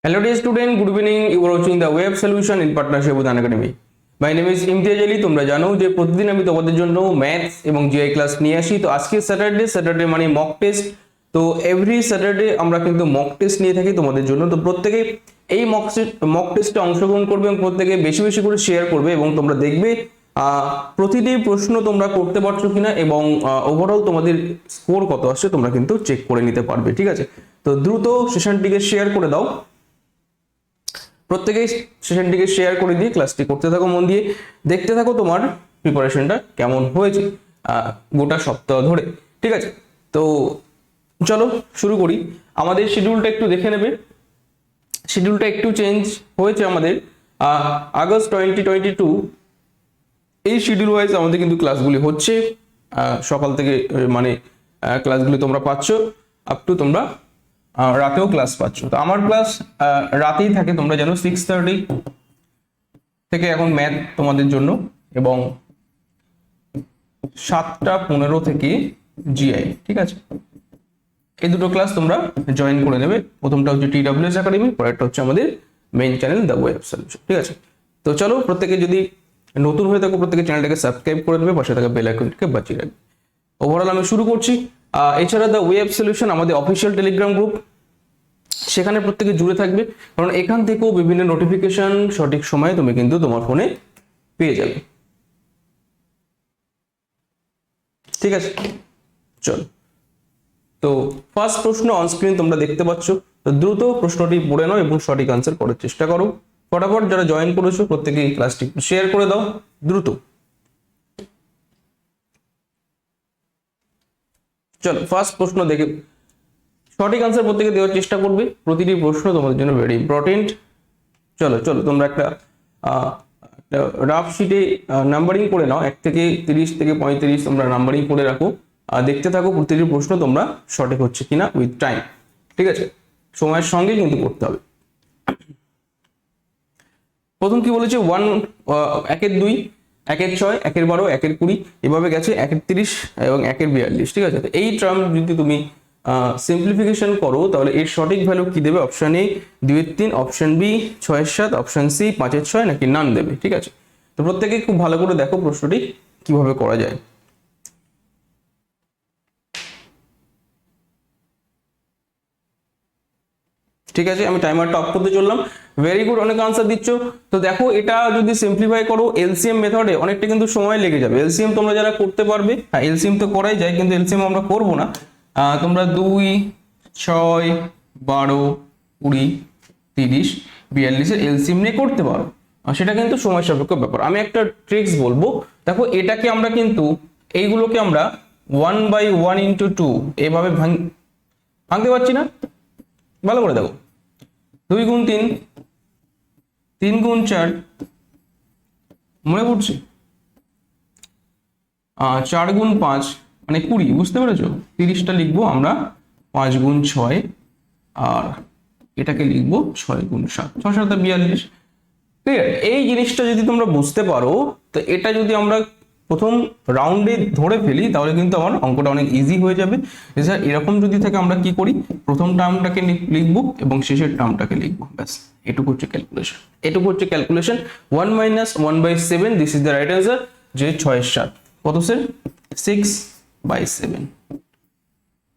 Hello dear student, good evening. You are watching the web solution in partnership with Unacademy. My name is Imtiaz Ali. তোমরা জানো যে প্রতিদিন আমি তোমাদের জন্য ম্যাথস এবং জিআই ক্লাস নিয়ে আসি। তো আজকে স্যাটারডে মানে মক টেস্ট। তো এভরি স্যাটারডে আমরা কিন্তু মক টেস্ট নিয়ে থাকি তোমাদের জন্য। তো প্রত্যেকে এই মক টেস্টে অংশগ্রহণ করবে এবং প্রত্যেকে বেশি বেশি করে শেয়ার করবে এবং তোমরা দেখবে প্রতিটি প্রশ্ন তোমরা করতে পারছো কিনা এবং ওভারঅল তোমাদের স্কোর কত আসছে তোমরা কিন্তু চেক করে নিতে পারবে। ঠিক আছে, তো দ্রুত সেশনটিকে শেয়ার করে দাও। প্রত্যেকেই সেশনটিকে শেয়ার করে দিয়ে ক্লাসটি করতে থাকো, মন দিয়ে দেখতে থাকো তোমার প্রিপারেশনটা কেমন হয়েছে গোটা সপ্তাহ ধরে। ঠিক আছে, তো চলো শুরু করি। আমাদের শিডিউলটা একটু দেখে নেবে। শিডিউলটা একটু চেঞ্জ হয়েছে আমাদের। আগস্ট 2022 এই শিডিউল ওয়াইজ আমাদের কিন্তু ক্লাসগুলি হচ্ছে সকাল থেকে, মানে ক্লাসগুলি তোমরা পাচ্ছ আপ টু তোমরা রাতেও ক্লাস পাচ্ছ। তো আমার ক্লাস রাতেই থাকে, তোমরা জানো 6:30 থেকে এখন ম্যাথ তোমাদের জন্য, এবং 7:15 থেকে জিআই। ঠিক আছে, এই দুটো ক্লাস তোমরা জয়েন করে নেবে। প্রথমটা হচ্ছে TWS একাডেমি, পরেরটা হচ্ছে আমাদের main channel the web solution. ঠিক আছে, তো চলো প্রত্যেকে যদি নতুন হয়ে থাকো প্রত্যেকে চ্যানেলটাকে সাবস্ক্রাইব করে দেবে, পাশে থাকা বেল আইকনটিকে বাজিয়ে রাখবে। ওভারঅল আমি শুরু করছি। এছাড়া দ্য ওয়েব সলিউশন আমাদের অফিসিয়াল টেলিগ্রাম গ্রুপ, সেখানে প্রত্যেকে জুড়ে থাকবে, কারণ এখান থেকেও বিভিন্ন নোটিফিকেশন সঠিক সময়ে তুমি কিন্তু তোমার ফোনে পেয়ে যাবে। ঠিক আছে, চলো। তো ফার্স্ট প্রশ্ন অন স্ক্রিন তোমরা দেখতে পাচ্ছ। তো দ্রুত প্রশ্নটি পড়ে নাও এবং সঠিক আনসার করার চেষ্টা করো। ফটাফট যারা জয়েন করেছো প্রত্যেকে এই ক্লাসটি শেয়ার করে দাও দ্রুত। চলো ফার্স্ট প্রশ্ন দেখে সঠিক আনসার প্রত্যেকে দেওয়ার চেষ্টা করবে। প্রতিটি প্রশ্ন তোমাদের জন্য ভেরি ইম্পর্টেন্ট। চলো চলো তোমরা একটা রাফ শিটে নাম্বারিং করে নাও, 1 থেকে 30 থেকে 35 তোমরা নাম্বারিং করে রাখো। দেখতে থাকো প্রতিটি প্রশ্ন তোমরা সঠিক হচ্ছে কিনা উইথ টাইম। ঠিক আছে, সময়ের সঙ্গে কিন্তু করতে হবে। প্রথম কি বলেছে, 1-এর 2, 1-এর 6, 1-এর 12, 1-এর 20 এভাবে গেছে 1-এর 30 এবং 1-এর 42। ঠিক আছে, তো এই টার্ম যদি তুমি সিম্পলিফিকেশন করো তাহলে এর সঠিক ভ্যালু কি দেবে? অপশন এ 2-এর 3, অপশন বি 6-এর 7, অপশন সি 5-এর 6 নাকি নান দেবে। ঠিক আছে, তো প্রত্যেকে খুব ভালো করে দেখো প্রশ্নটি কিভাবে করা যায়। ঠিক আছে, আমি টাইমারটা অফ করতে চললাম। ভেরি গুড, অনেক আনসার দিচ্ছ। তো দেখো এটা যদি সিম্পলিফাই করো এলসিএম মেথডে অনেকটা কিন্তু সময় লেগে যাবে। এলসিএম তোমরা যারা করতে পারবে, হ্যাঁ এলসিএম তো করাই যায়, কিন্তু এলসিএম আমরা করবো না। তোমরা 2, 6, 12, 20, 30, 42 এর এলসিএম নিয়ে করতে পারো। সেটা কিন্তু সময় সাপেক্ষ ব্যাপার। আমি একটা ট্রিক্স বলবো, দেখো এটাকে আমরা কিন্তু এইগুলোকে আমরা 1/1 × 2 এভাবে ভাঙতে পারছি না। ভালো করে দেখো, 2 × 3, 3 × 4, মনে পড়ছে 4 × 5 মানে 20, বুঝতে পেরেছো? 30টা লিখবো আমরা 5 × 6, আর এটাকে লিখবো 6 × 7, 6 × 7 42। ক্লিয়ার? এই জিনিসটা যদি তোমরা বুঝতে পারো, তো এটা যদি আমরা প্রথম রাউন্ডে ধরে ফেলি তাহলে কিন্তু আমার অঙ্কটা অনেক ইজি হয়ে যাবে। স্যার এরকম যদি থাকে আমরা কি করি, প্রথম টার্মটাকে লিখবো এবং শেষের টার্মটাকে লিখবো, ব্যাস এটুকু হচ্ছে ক্যালকুলেশন। এটুকু হচ্ছে calculation. 1 - 1/7 this is the right answer. যে 6-এর 7 কত স্যার? 6/7।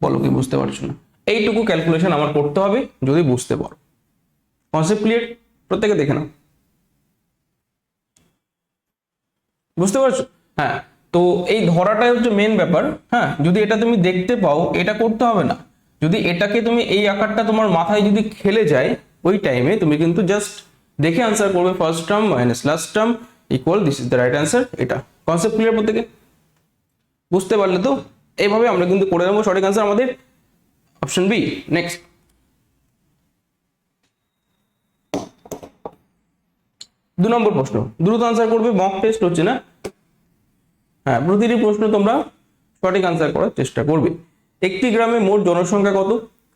বলো কি বুঝতে পারছো না? এইটুকু ক্যালকুলেশন আমার করতে হবে যদি বুঝতে পারো। Concept clear? প্রত্যেকে দেখে নাও, বুঝতে পারছো? হ্যাঁ, তো এই ধরাটাই হচ্ছে মেন ব্যাপার। হ্যাঁ, যদি এটা তুমি দেখতে পাও এটা করতে হবে না। যদি এটাকে তুমি এই আকারটা তোমার মাথায় যদি খেলে যায়, ওই টাইমে তুমি কিন্তু জাস্ট দেখে আনসার করবে। First term minus last term equal this is the right answer. এটা কনসেপ্ট ক্লিয়ার প্রত্যেকে? বুঝতে পারলে তো? এইভাবে আমরা কিন্তু করে নেবো। সঠিক আনসার আমাদের অপশন বি। নেক্সট 2 নম্বর প্রশ্ন, দ্রুত আনসার করবে, মক টেস্ট হচ্ছে না। হ্যাঁ, প্রতিটি প্রশ্ন তোমরা সঠিক আনসার করার চেষ্টা করবে। একটি গ্রামে মোট জনসংখ্যা কত?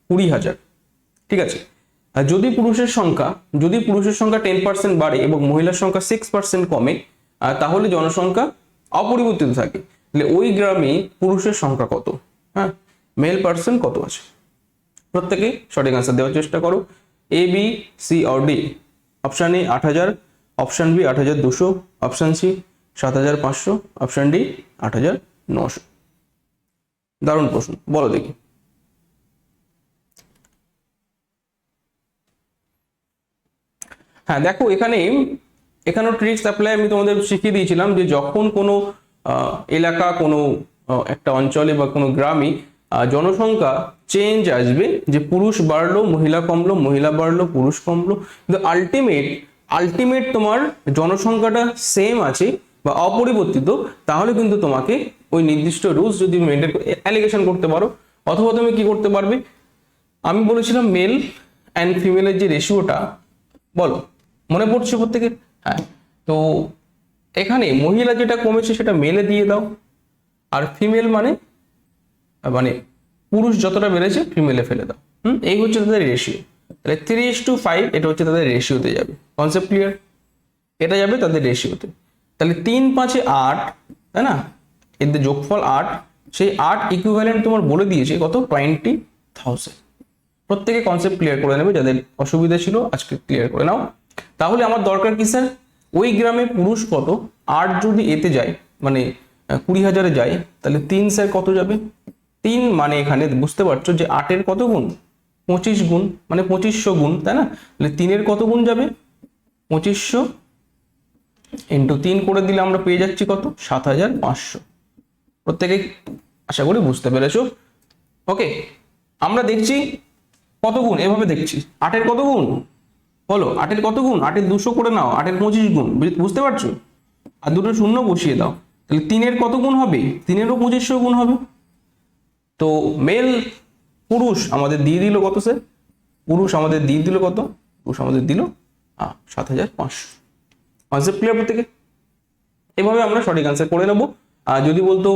20,000। ঠিক আছে, আর যদি পুরুষের সংখ্যা 10% বাড়ে এবং মহিলার সংখ্যা 6% কমে, তাহলে জনসংখ্যা অপরিবর্তিত থাকে। তাহলে ওই গ্রামে পুরুষের সংখ্যা কত? হ্যাঁ, মেল পার্সন কত আছে? প্রত্যেকে সঠিক আনসার দেওয়ার চেষ্টা করো। এ বি সি और D. Option A 8000, option B 8200, option C 7500, option D 8900। দারুণ প্রশ্ন, বলো দেখি। হ্যাঁ দেখো, এখানেও ট্রিক্স অ্যাপ্লাই আমি তোমাদের শিখিয়ে দিয়েছিলাম যে যখন কোনো এলাকা, কোনো একটা অঞ্চলে বা কোনো গ্রামে জনসংখ্যা চেঞ্জ আসবে, যে পুরুষ বাড়লো মহিলা কমলো, মহিলা বাড়লো পুরুষ কমলো, কিন্তু আলটিমেট তোমার জনসংখ্যাটা সেম আছে বা অপরিবর্তিত, তাহলে কিন্তু তোমাকে ওই নির্দিষ্ট রুলস যদি মেনটেন অ্যালিগেশন করতে পারো। অথবা তুমি কি করতে পারবে, আমি বলেছিলাম মেল অ্যান্ড ফিমেলের যে রেশিওটা, বলো মনে পড়ছে প্রত্যেকে? হ্যাঁ, তো এখানে মহিলা যেটা কমেছে সেটা মেলে দিয়ে দাও, আর ফিমেল মানে মানে পুরুষ যতটা বেড়েছে ফিমেলে ফেলে দাও। এই হচ্ছে তাদের রেশিও। তাহলে 3:5 এটা হচ্ছে তাদের রেশিওতে যাবে। Concept clear? এটা যাবে তাদের রেশিওতে। তাহলে 3 5 8, তাই না, এদের যোগফল 8, সেই 8 ইকুইভ্যালেন্ট তোমার বলে দিয়েছে কত, 20,000। প্রত্যেকে কনসেপ্ট ক্লিয়ার করে নেবে, যাদের অসুবিধা ছিল আজকে ক্লিয়ার করে নাও। তাহলে আমার দরকার কি স্যার, ওই গ্রামে পুরুষ কত, 8 যদি এতে যায় মানে 20,000-এ যায়, তাহলে 3 স্যার কত যাবে? 3 মানে এখানে বুঝতে পারছো যে 8-এর কত গুণ, 25 গুণ, মানে 2500 গুণ, তাই না? তাহলে 3-এর কত গুণ যাবে, 2500 ইন্টু 3 করে দিলে আমরা পেয়ে যাচ্ছি কত, 7,500। প্রত্যেকে আশা করি বুঝতে পেরেছো। ওকে, আমরা দেখছি কত গুণ, এভাবে দেখছি 8-এর কত গুণ, বলো 8-এর কত গুণ, 8-এর 200 করে নাও, 8-এর 25 গুণ, বুঝতে পারছো? আর দুটো শূন্য বসিয়ে দাও, তাহলে 3-এর কত গুণ হবে, 3-এরও 2500 গুণ হবে। তো মেল পুরুষ আমাদের দিয়ে দিল কত স্যার, পুরুষ আমাদের দিয়ে দিল কত, পুরুষ আমাদের দিল 7,500। কনসেপ্ট ক্লিয়ার প্রত্যেকে? এভাবে আমরা সঠিক আনসার করে নেবো। আর যদি বলতো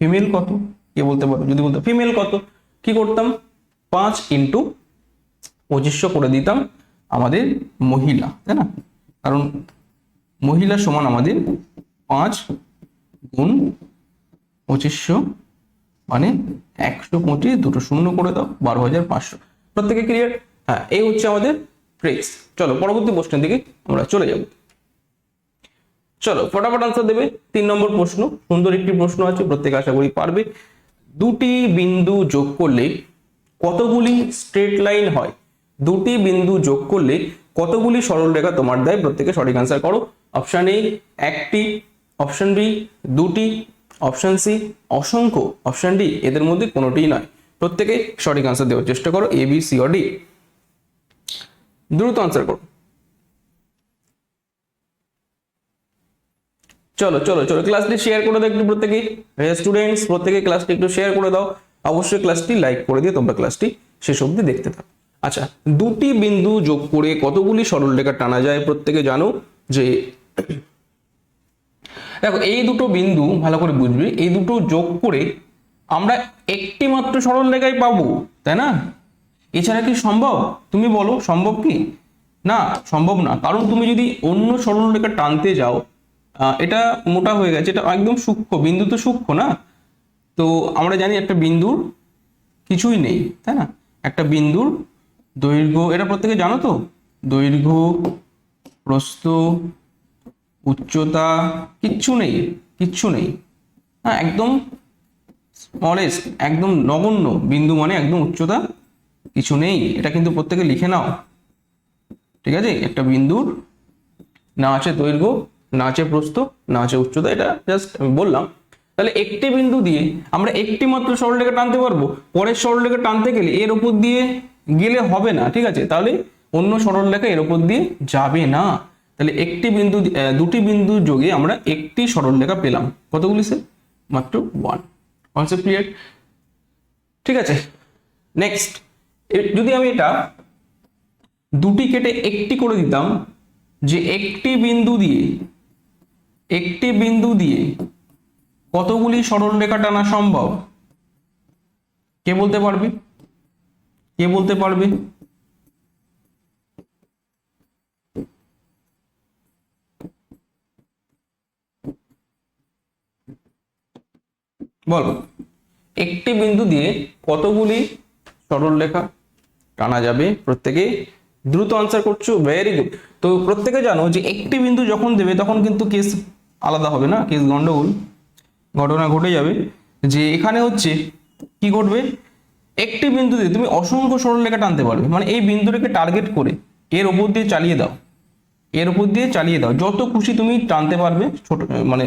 ফিমেল কত, কে বলতে পারো, যদি বলতো ফিমেল কত, কি করতাম, 5 ইন্টু 2500 করে দিতাম আমাদের মহিলা, তাই না? কারণ মহিলা সমান আমাদের 5 গুণ 2500 মানে 125, দুটো শূন্য করে দাও, 12,500। প্রত্যেকে ক্লিয়ার? হ্যাঁ, এই হচ্ছে আমাদের ট্রিক্স। চলো পরবর্তী প্রশ্নের দিকে আমরা চলে যাব। চলো ফটাফট আনসার দেবে। 3 নম্বর প্রশ্ন, সুন্দর একটি প্রশ্ন আছে, প্রত্যেকে আশা করি পারবে। দুটি বিন্দু যোগ করলে কতগুলি স্ট্রেট লাইন হয়? দুটি বিন্দু যোগ করলে কতগুলি সরল রেখা তোমার দেয়? প্রত্যেকে সঠিক আনসার করো। অপশন এ 1টি, অপশন বি 2টি, অপশন সি অসংখ্য, অপশন ডি এদের মধ্যে কোনোটিই নয়। প্রত্যেকে সঠিক আনসার দেওয়ার চেষ্টা করো, A B C O D. দ্রুত আনসার করো। চলো চলো চলো, ক্লাসটি শেয়ার করে দাও একটু প্রত্যেকে। স্টুডেন্টস প্রত্যেকে ক্লাসটি একটু শেয়ার করে দাও, অবশ্যই ক্লাসটি লাইক করে দিয়ে তোমরা ক্লাসটি শেষ অবধি দেখতে থাকো। আচ্ছা, দুটি বিন্দু যোগ করে কতগুলি সরলরেখা টানা যায়? প্রত্যেকে জানো যে, দেখো এই দুটো বিন্দু ভালো করে বুঝবি, এই দুটো যোগ করে আমরা একটি মাত্র সরলরেখাই পাবো, তাই না? এছাড়া কি সম্ভব? তুমি বলো সম্ভব কি? না, সম্ভব না। কারণ তুমি যদি অন্য সরলরেখা টানতে যাও, এটা মোটা হয়ে গেছে, এটা একদম সূক্ষ্ম বিন্দু, তো সূক্ষ্ম না। তো আমরা জানি একটা বিন্দুর কিছুই নেই, তাই না? একটা বিন্দুর দৈর্ঘ্য, এটা প্রত্যেকে জানো তো, দৈর্ঘ্য প্রস্থ উচ্চতা কিচ্ছু নেই, কিচ্ছু নেই। হ্যাঁ, একদম স্মলেস্ট, একদম নগণ্য বিন্দু, মানে একদম উচ্চতা কিছু নেই। এটা কিন্তু প্রত্যেকে লিখে নাও, ঠিক আছে? একটা বিন্দুর না আছে দৈর্ঘ্য, না আছে প্রস্থ, না আছে উচ্চতা, এটা জাস্ট আমি বললাম। তাহলে একটি বিন্দু দিয়ে আমরা একটি মাত্র সরলরেখা টানতে পারবো, পরের সরলরেখা টানতে গেলে এর উপর দিয়ে গেলে হবে না, ঠিক আছে? তাহলে অন্য সরলরেখা এর উপর দিয়ে যাবে না। তাহলে একটি বিন্দু, দুটি বিন্দু যোগে আমরা একটি সরলরেখা পেলাম। কতগুলি স্যার? মাত্র 1। Concept clear? ঠিক আছে, নেক্সট, যদি আমি এটা দুটি কেটে একটি করে দিতাম, যে একটি বিন্দু দিয়ে কতগুলি সরলরেখা টানা সম্ভব? কে বলতে পারবে? কে বলতে পারবে? বলো, একটি বিন্দু দিয়ে কতগুলি সরলরেখা টানা যাবে? প্রত্যেকে দ্রুত আনসার করছো, ভেরি গুড। তো প্রত্যেকে জানো যে একটি বিন্দু যখন দেবে তখন কিন্তু কেস আলাদা হবে না, কেস গন্ডগোল, ঘটনা ঘটে যাবে। যে এখানে হচ্ছে কি ঘটবে, একটি বিন্দুতে তুমি অসংখ্য সরলরেখা টানতে পারবে, মানে এই বিন্দুটাকে টার্গেট করে এর উপর দিয়ে চালিয়ে দাও, এর উপর দিয়ে চালিয়ে দাও, যত খুশি তুমি টানতে পারবে। ছোট মানে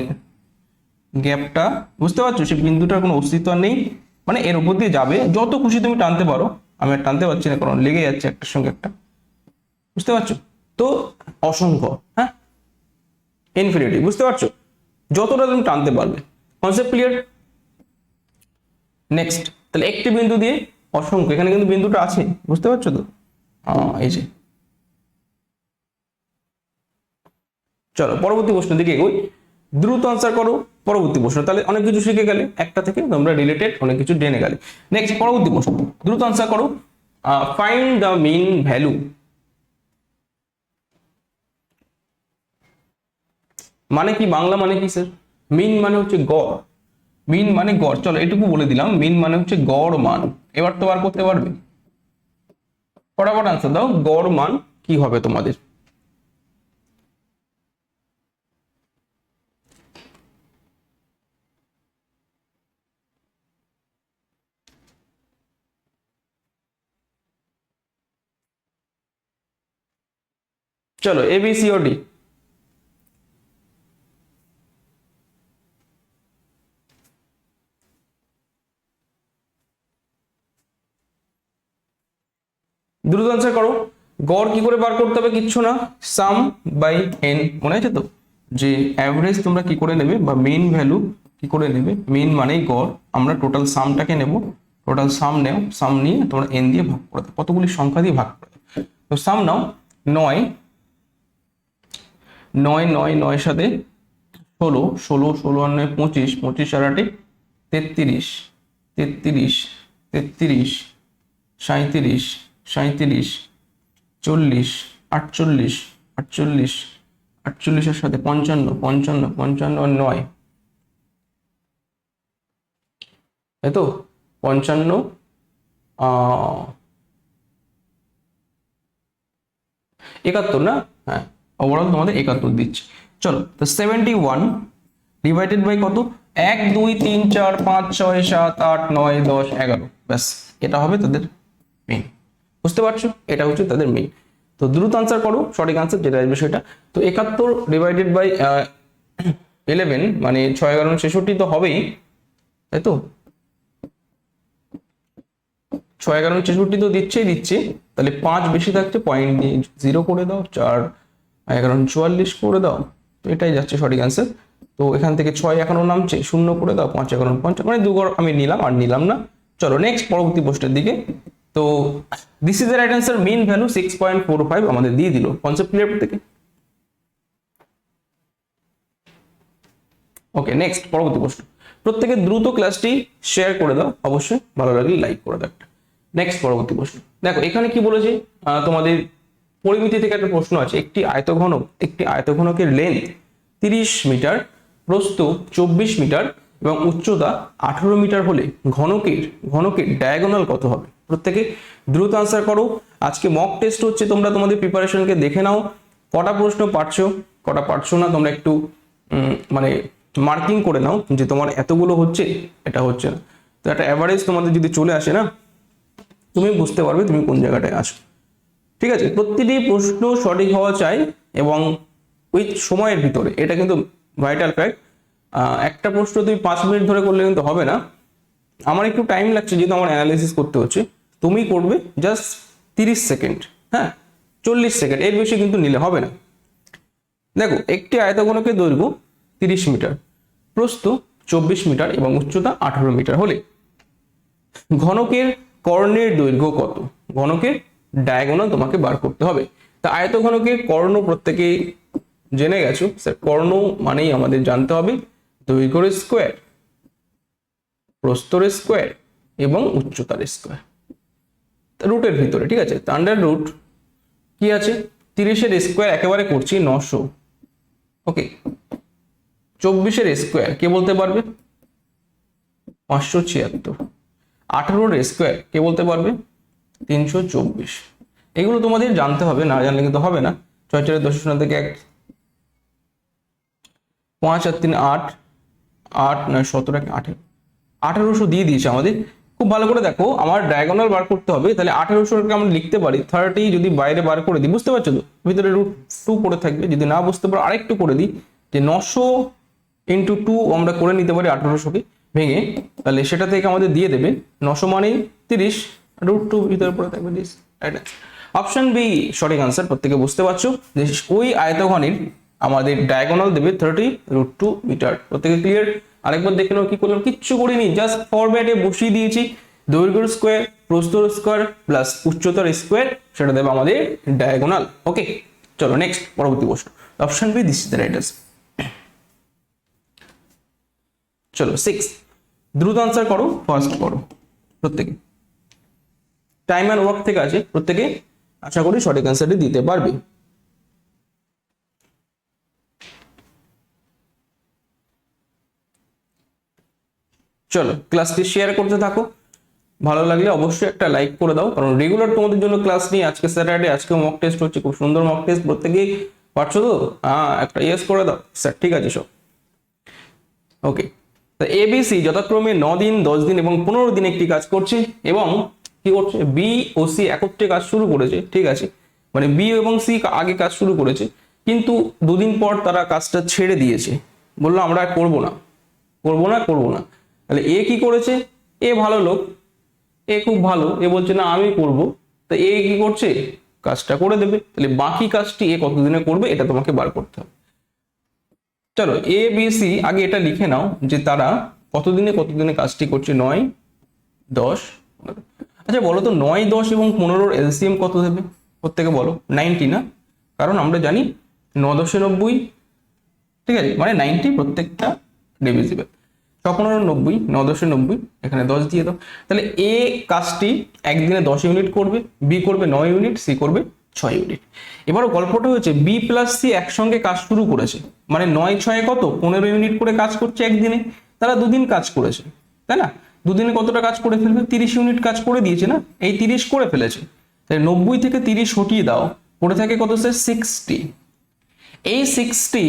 গ্যাপটা বুঝতে পারছো, সেই বিন্দুটার কোনো অস্তিত্ব নেই, মানে এর উপর দিয়ে যাবে, যত খুশি তুমি টানতে পারো। আমি আর টানতে পারছি না কারণ লেগে যাচ্ছে একটার সঙ্গে একটা, বুঝতে পারছো? তো অসংখ্য, হ্যাঁ, ইনফিনিটি, বুঝতে পারছো? যতটা তুমি টানতে পারবে। Concept clear? নেক্সট, তাহলে একটি বিন্দু দিয়ে অসংখ্য, এখানে কিন্তু বিন্দুটা আছে, বুঝতে পারছো তো? এই যে, চলো পরবর্তী প্রশ্ন দিকে এগোই। দ্রুত আনসার করো পরবর্তী প্রশ্ন। তাহলে অনেক কিছু শিখে গেলে, একটা থেকে তোমরা রিলেটেড অনেক কিছু জেনে গেলে। নেক্সট পরবর্তী প্রশ্ন, দ্রুত আনসার করো। Find the mean value. মানে কি, বাংলা মানে কি স্যার? মিন মানে হচ্ছে গড়, মিন মানে গড়। চলো এটুকু বলে দিলাম, মিন মানে হচ্ছে গড় মান। এবার তো বার করতে পারবে, ফটাফট আনসার দাও, গড় মান কি হবে তোমাদের? চলো এ বি সি ও ডি। দ্রুত আনসার করো। গড় কি করে বার করতে হবে? কিচ্ছু না, সাম বাই এন, মনে আছে তো? যে অ্যাভারেজ তোমরা কি করে নেবে বা মেইন ভ্যালু কি করে নেবে? মেইন মানেই গড়, আমরা টোটাল সামটাকে নেব, টোটাল সাম নেও, সাম নিয়ে তোমরা এন দিয়ে ভাগ করে দাও, কতগুলি সংখ্যা দিয়ে ভাগ করে দাও। তো সাম নাও, নয় নয় নয় নয়ের সাথে 16, 16 16 আর 9 25, 25 আর 8 33, 33 33, 37 37, 40, 48 48, 48 এর সাথে 55 55 55 আর 9, তাই তো? 55 71 না? হ্যাঁ, ওভারঅল তোমাদের 71 দিচ্ছি। চলো, তো 71 ডিভাইডেড বাই কত? 1 2 3 4 5 6 7 8 9 10 11, ব্যাস এটা হবে তাদের মেইন, বুঝতে পারছো? এটা হচ্ছে তাদের মেইন। তো দ্রুত আনসার করো, সঠিক আনসার যেটা আসবে সেটা। তো 71 ডিভাইডেড বাই 11 মানে 6 11 66 তো হবেই, তাই তো? 6 11 66 তো দিচ্ছে, তাহলে 5 বেশি থাকছে, পয়েন্ট দিয়ে 0 করে দাও, 4 11 44 করে দাও, তো এটাই যাচ্ছে সঠিক আনসার। তো এখান থেকে 6 এখনো নামছে, 0 করে দাও, 5 11 50, মানে 2 ঘর আমি নিলাম আর নিলাম না। চলো নেক্সট পরবর্তী প্রশ্নের দিকে। তো this is the right answer, mean value 6.45 আমাদের দিয়ে দিল। কনসেপ্ট ক্লিয়ার থেকে? ওকে, নেক্সট পরবর্তী প্রশ্ন। প্রত্যেকে দ্রুত ক্লাসটি শেয়ার করে দাও, অবশ্যই ভালো লাগলে লাইক করে দাও। নেক্সট পরবর্তী প্রশ্ন দেখো, এখানে কি বলেছে তোমাদের পরিমিতি থেকে একটা প্রশ্ন আছে। একটি আয়তঘনকের লেন্থ 30 মিটার, প্রস্থ 24 মিটার এবং উচ্চতা 18 মিটার হলে ঘনকের ডায়াগোনাল কত হবে? প্রত্যেকে দ্রুত আনসার করো। আজকে মক টেস্ট হচ্ছে, তোমরা তোমাদের প্রিপারেশনকে দেখে নাও, কটা প্রশ্ন পারছো কটা পারছো না, তোমরা একটু মানে মার্কিং করে নাও যে তোমার এতগুলো হচ্ছে, এটা হচ্ছে না। তো একটা অ্যাভারেজ তোমাদের যদি চলে আসে না, তুমি বুঝতে পারবে তুমি কোন জায়গাটায় আছো। ঠিক আছে, প্রতিটি প্রশ্ন সঠিক হওয়া চাই এবং ওই সময়ের ভিতরে, এটা কিন্তু ভাইটাল ফ্যাক্ট। একটা প্রশ্ন তুমি 5 মিনিট ধরে করলে কিন্তু হবে না, আমার একটু টাইম লাগছে যেহেতু আমার অ্যানালাইসিস করতে হচ্ছে। তুমি করবে জাস্ট 30 সেকেন্ড, হ্যাঁ 40 সেকেন্ড, এর বেশি কিন্তু নিলে হবে না। দেখো, একটি আয়তঘনকের দৈর্ঘ্য 30 মিটার, প্রস্থ 24 মিটার এবং উচ্চতা 18 মিটার হলে ঘনকের কর্ণের দৈর্ঘ্য কত? ঘনকের ডায়াগোনাল তোমাকে বার করতে হবে। তা আয়তঘনকের কর্ণ প্রত্যেকে জেনে গেছো স্যার, কর্ণ মানেই আমাদের জানতে হবে দৈর্ঘ্যের স্কোয়ার, প্রস্থের স্কোয়ার এবং উচ্চতার স্কোয়ার রুটের ভিতরে। ঠিক আছে, আন্ডার রুট কি আছে? 30-এর স্কোয়ার একেবারে করছি 900, ওকে। 24-এর স্কোয়ার কে বলতে পারবে? 576। 18-এর স্কোয়ার কে বলতে পারবে? 324। এগুলো তোমাদের জানতে হবে, না জানলে কিন্তু হবে না। 6 4 10 শূন্য থেকে 1, 5 আর 3 8, 8 9 17 18, 1800 দিয়ে দিয়েছে আমাদের। খুব ভালো করে দেখো, আমার ডায়াগোনাল বার করতে হবে, তাহলে 1800কে আমরা লিখতে পারি 30 যদি বাইরে বার করে দিই, বুঝতে পারছো তো, ভিতরে √2 করে থাকবে। যদি না বুঝতে পারো আরেকটু করে দিই, যে 900 × 2 আমরা করে নিতে পারি 1800কে ভেঙে, তাহলে সেটা থেকে আমাদের দিয়ে দেবে 900 মানে 30, √2 ভিতরে পড়ে থাকবে। দিস রাইট অপশন বি সঠিক আনসার। প্রত্যেকে বুঝতে পারছো যে ওই আয়তঘনের আমাদের ডায়াগোনাল দেবে 30 √2 মিটার। প্রত্যেকে ক্লিয়ার? আরেকবার দেখে নাও কি করলাম, কিচ্ছু করিনি, জাস্ট ফরম্যাটে বসিয়ে দিয়েছি দৈর্ঘ্যের স্কোয়ার প্রস্থর স্কোয়ার প্লাস উচ্চতার স্কোয়ার, সেটা দেবে আমাদের ডায়াগোনাল। ওকে, চলো নেক্সট পরবর্তী প্রশ্ন। Option B this is the right answer. চলো 6, দ্রুত আনসার করো, ফার্স্ট করো প্রত্যেকে, টাইম অ্যান্ড ওয়ার্ক থেকে আছে, প্রত্যেকে আশা করি সঠিক আনসারটি দিতে পারবে। চলো ক্লাসটি শেয়ার করতে থাকো, ভালো লাগলে অবশ্যই একটা লাইক করে দাও, কারণ রেগুলার তোমাদের জন্য ক্লাস নিয়ে, আজকে স্যাটারডে, আজকে মক টেস্ট হচ্ছে, খুব সুন্দর মক টেস্ট, প্রত্যেকেই পারছো তো? হ্যাঁ, একটা ইয়েস করে দাও স্যার, ঠিক আছে সব ওকে। তো এবিসি যথাক্রমে 9 দিন, 10 দিন এবং 15 দিন একটি কাজ করছে, এবং কি করছে, বি ও সি একত্রে কাজ শুরু করেছে, ঠিক আছে, মানে বি এবং সি আগে কাজ শুরু করেছে, কিন্তু 2 দিন পর তারা কাজটা ছেড়ে দিয়েছে, বললো আমরা করবো না। তাহলে এ কি করেছে, এ ভালো লোক, এ খুব ভালো, এ বলছে না আমি করব, তো এ কি করছে, কাজটা করে দেবে। তাহলে বাকি কাজটি এ কতদিনে করবে এটা তোমাকে বার করতে হবে। চলো এ বি সি আগে এটা লিখে নাও যে তারা কতদিনে কাজটি করছে, 9 10 15। আচ্ছা বলো তো 9 10 এবং 15 এলসিএম কত দেবে, প্রত্যেকে বলো। 90 না, কারণ আমরা জানি 9 10 90, ঠিক আছে, মানে 90 প্রত্যেকটা ডিভিজিবল। 15 90, 9 10 90, এখানে 10 দিয়ে দাও। তাহলে এ কাজটি একদিনে 10 ইউনিট করবে, বি করবে 9 ইউনিট, সি করবে 6 ইউনিট। এবারও গল্পটা হয়েছে বি প্লাস সি একসঙ্গে কাজ শুরু করেছে, মানে 9 6 কত 15 ইউনিট করে কাজ করছে একদিনে, তারা 2 দিন কাজ করেছে, তাই না? 2 দিনে কতটা কাজ করে ফেলবে, 30 ইউনিট কাজ করে দিয়েছে না, এই 30 করে ফেলেছে। তাই 90 থেকে 30 হটিয়ে দাও, পড়ে থাকে কত স্যার, 60। এই 60,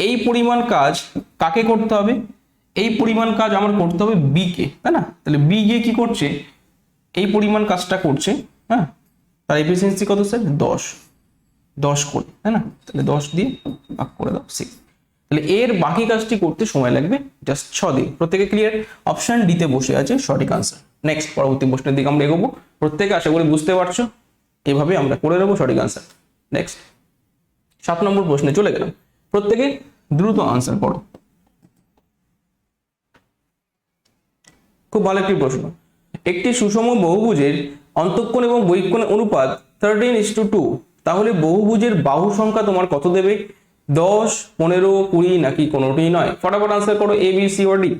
এই পরিমাণ কাজ কাকে করতে হবে, এই পরিমাণ কাজ আমার করতে হবে বি কে, তাই না? তাহলে বি গিয়ে কি করছে, এই পরিমাণ কাজটা করছে, হ্যাঁ, তার এফিসিয়েন্সি কত স্যার, 10 করে, তাই না? তাহলে 10 দিয়ে ভাগ করে দাও 6। তাহলে এর বাকি কাজটি করতে সময় লাগবে জাস্ট 6 দিন। প্রত্যেকে ক্লিয়ার? অপশন ডি তে বসে আছে সঠিক আনসার। নেক্সট পরবর্তী প্রশ্নের দিকে আমরা এগোবো, প্রত্যেকে আশা করি বুঝতে পারছো, এভাবে আমরা করে নেবো সঠিক আনসার। নেক্সট 7 নম্বর প্রশ্নে চলে গেলাম, প্রত্যেকে দ্রুত আনসার করো। খুব ভালো একটি প্রশ্ন। একটি সুষম বহুভুজের অন্তঃকোণ এবং বহিঃকোণের অনুপাত 13:2, তাহলে বহুভুজের বাহু সংখ্যা তোমার কত দেবে, 10 15 20 নাকি কোনোটিই নয়? ফটাফট আনসার করো, A B C or D.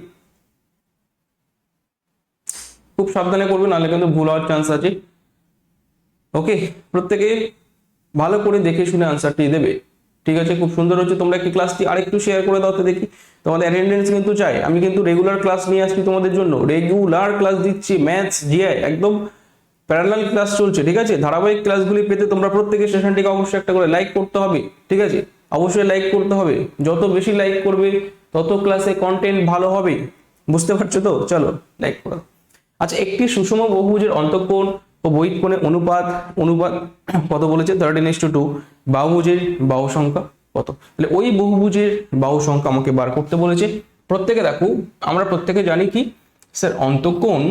খুব সাবধানে করবে, নাহলে কিন্তু ভুল হওয়ার চান্স আছে। ওকে, প্রত্যেকে ভালো করে দেখে শুনে আনসারটি দেবে, ঠিক আছে? খুব সুন্দর হচ্ছে। তোমরা কি ক্লাসটি আরেকটু শেয়ার করে দাও তো দেখি, তোমাদের অ্যাটেন্ডেন্স কিন্তু চাই। আমি কিন্তু রেগুলার ক্লাস নিয়ে আসছি তোমাদের জন্য, রেগুলার ক্লাস দিচ্ছি, ম্যাথস জিআই একদম প্যারালাল ক্লাস চলছে, ঠিক আছে? ধারাবাহিক ক্লাসগুলি পেতে তোমরা প্রত্যেকে সেশনটিকে অবশ্যই একটা করে লাইক করতে হবে, ঠিক আছে? অবশ্যই লাইক করতে হবে, যত বেশি লাইক করবে তত ক্লাসে কন্টেন্ট ভালো হবে, বুঝতে পারছো তো? চলো লাইক করো। আচ্ছা, একটি সুষম বহুভুজের অন্তঃকোণ ও বহিঃকোণের অনুপাত কত বলেছে, 13:2। বাহুভুজের বাহু সংখ্যা কত? তাহলে ওই বহুভুজের বাহু সংখ্যা আমাকে বার করতে বলেছে। প্রত্যেকে দেখো, আমরা প্রত্যেকে জানি কি স্যার, অন্তঃকোণ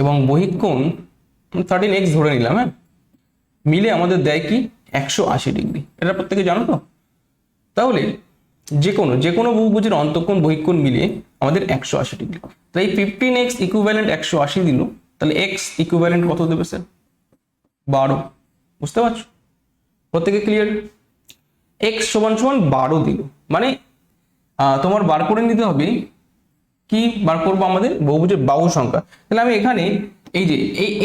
এবং বহিঃকোণ 13x ধরে নিলাম, হ্যাঁ, মিলে আমাদের দেয় কি 180 ডিগ্রি, এটা প্রত্যেকে জানো তো? তাহলে যে কোনো বহুভুজের অন্তঃকোণ বহিঃকোণ মিলিয়ে আমাদের 180 ডিগ্রি। তাই 15x ইকুইভ্যালেন্ট 180 দিল, তাহলে x ইকুইভ্যালেন্ট কত দেবে স্যার, 12। বুঝতে পারছো? প্রত্যেকে ক্লিয়ার? x সমান 12 দিল, মানে তোমার বার করে নিতে হবে, কি বার করবো, আমাদের বহুভুজের বাহু সংখ্যা। তাহলে আমি এখানে এই যে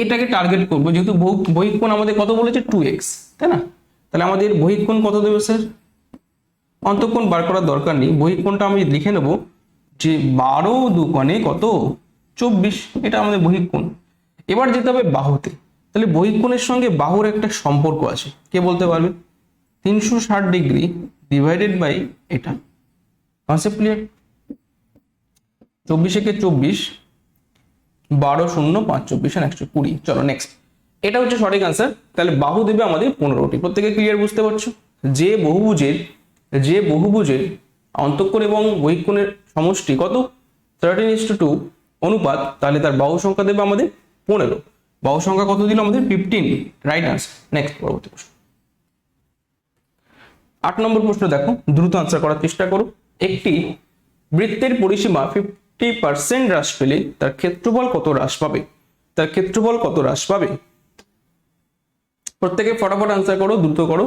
এটাকে টার্গেট করবো, যেহেতু বহিঃকোণ আমাদের কত বলেছে 2x, তাই না? তাহলে আমাদের বহিঃকোণ কত দেবে স্যার, অন্তঃকোণ বার করার দরকার নেই, বহিঃকোণটা আমি লিখে নেব যে 12 2 কত 24, এটা আমাদের বহিঃকোণ। এবার যেতে হবে বাহুতে, তাহলে বহিঃকোণের সঙ্গে বাহুর একটা সম্পর্ক আছে, কে বলতে পারবে? 360 ডিগ্রি ডিভাইডেড বাই এটা। Concept clear? 24 একে 24, 12 0 5 24 আর 120। চলো নেক্সট, এটা হচ্ছে সঠিক আনসার। তাহলে বাহু দেবে আমাদের 15টি। প্রত্যেকে ক্লিয়ার বুঝতে পারছো? যে বহুভুজের অন্তঃকোণ এবং বহিঃকোণের সমষ্টি কত? 13:2 অনুপাত, তাহলে তার বাহু সংখ্যা দেবে আমাদের 15। বাহু সংখ্যা কত দিল আমাদের? 15। Right answer. নেক্সট, পরবর্তী প্রশ্ন। 8 নম্বর প্রশ্ন দেখো, দ্রুত আনসার করার চেষ্টা করো। একটি বৃত্তের পরিসীমা 50% হ্রাস পেলে তার ক্ষেত্রফল কত হ্রাস পাবে? তার ক্ষেত্রফল কত হ্রাস পাবে? প্রত্যেকে ফটাফট আনসার করো, দ্রুত করো।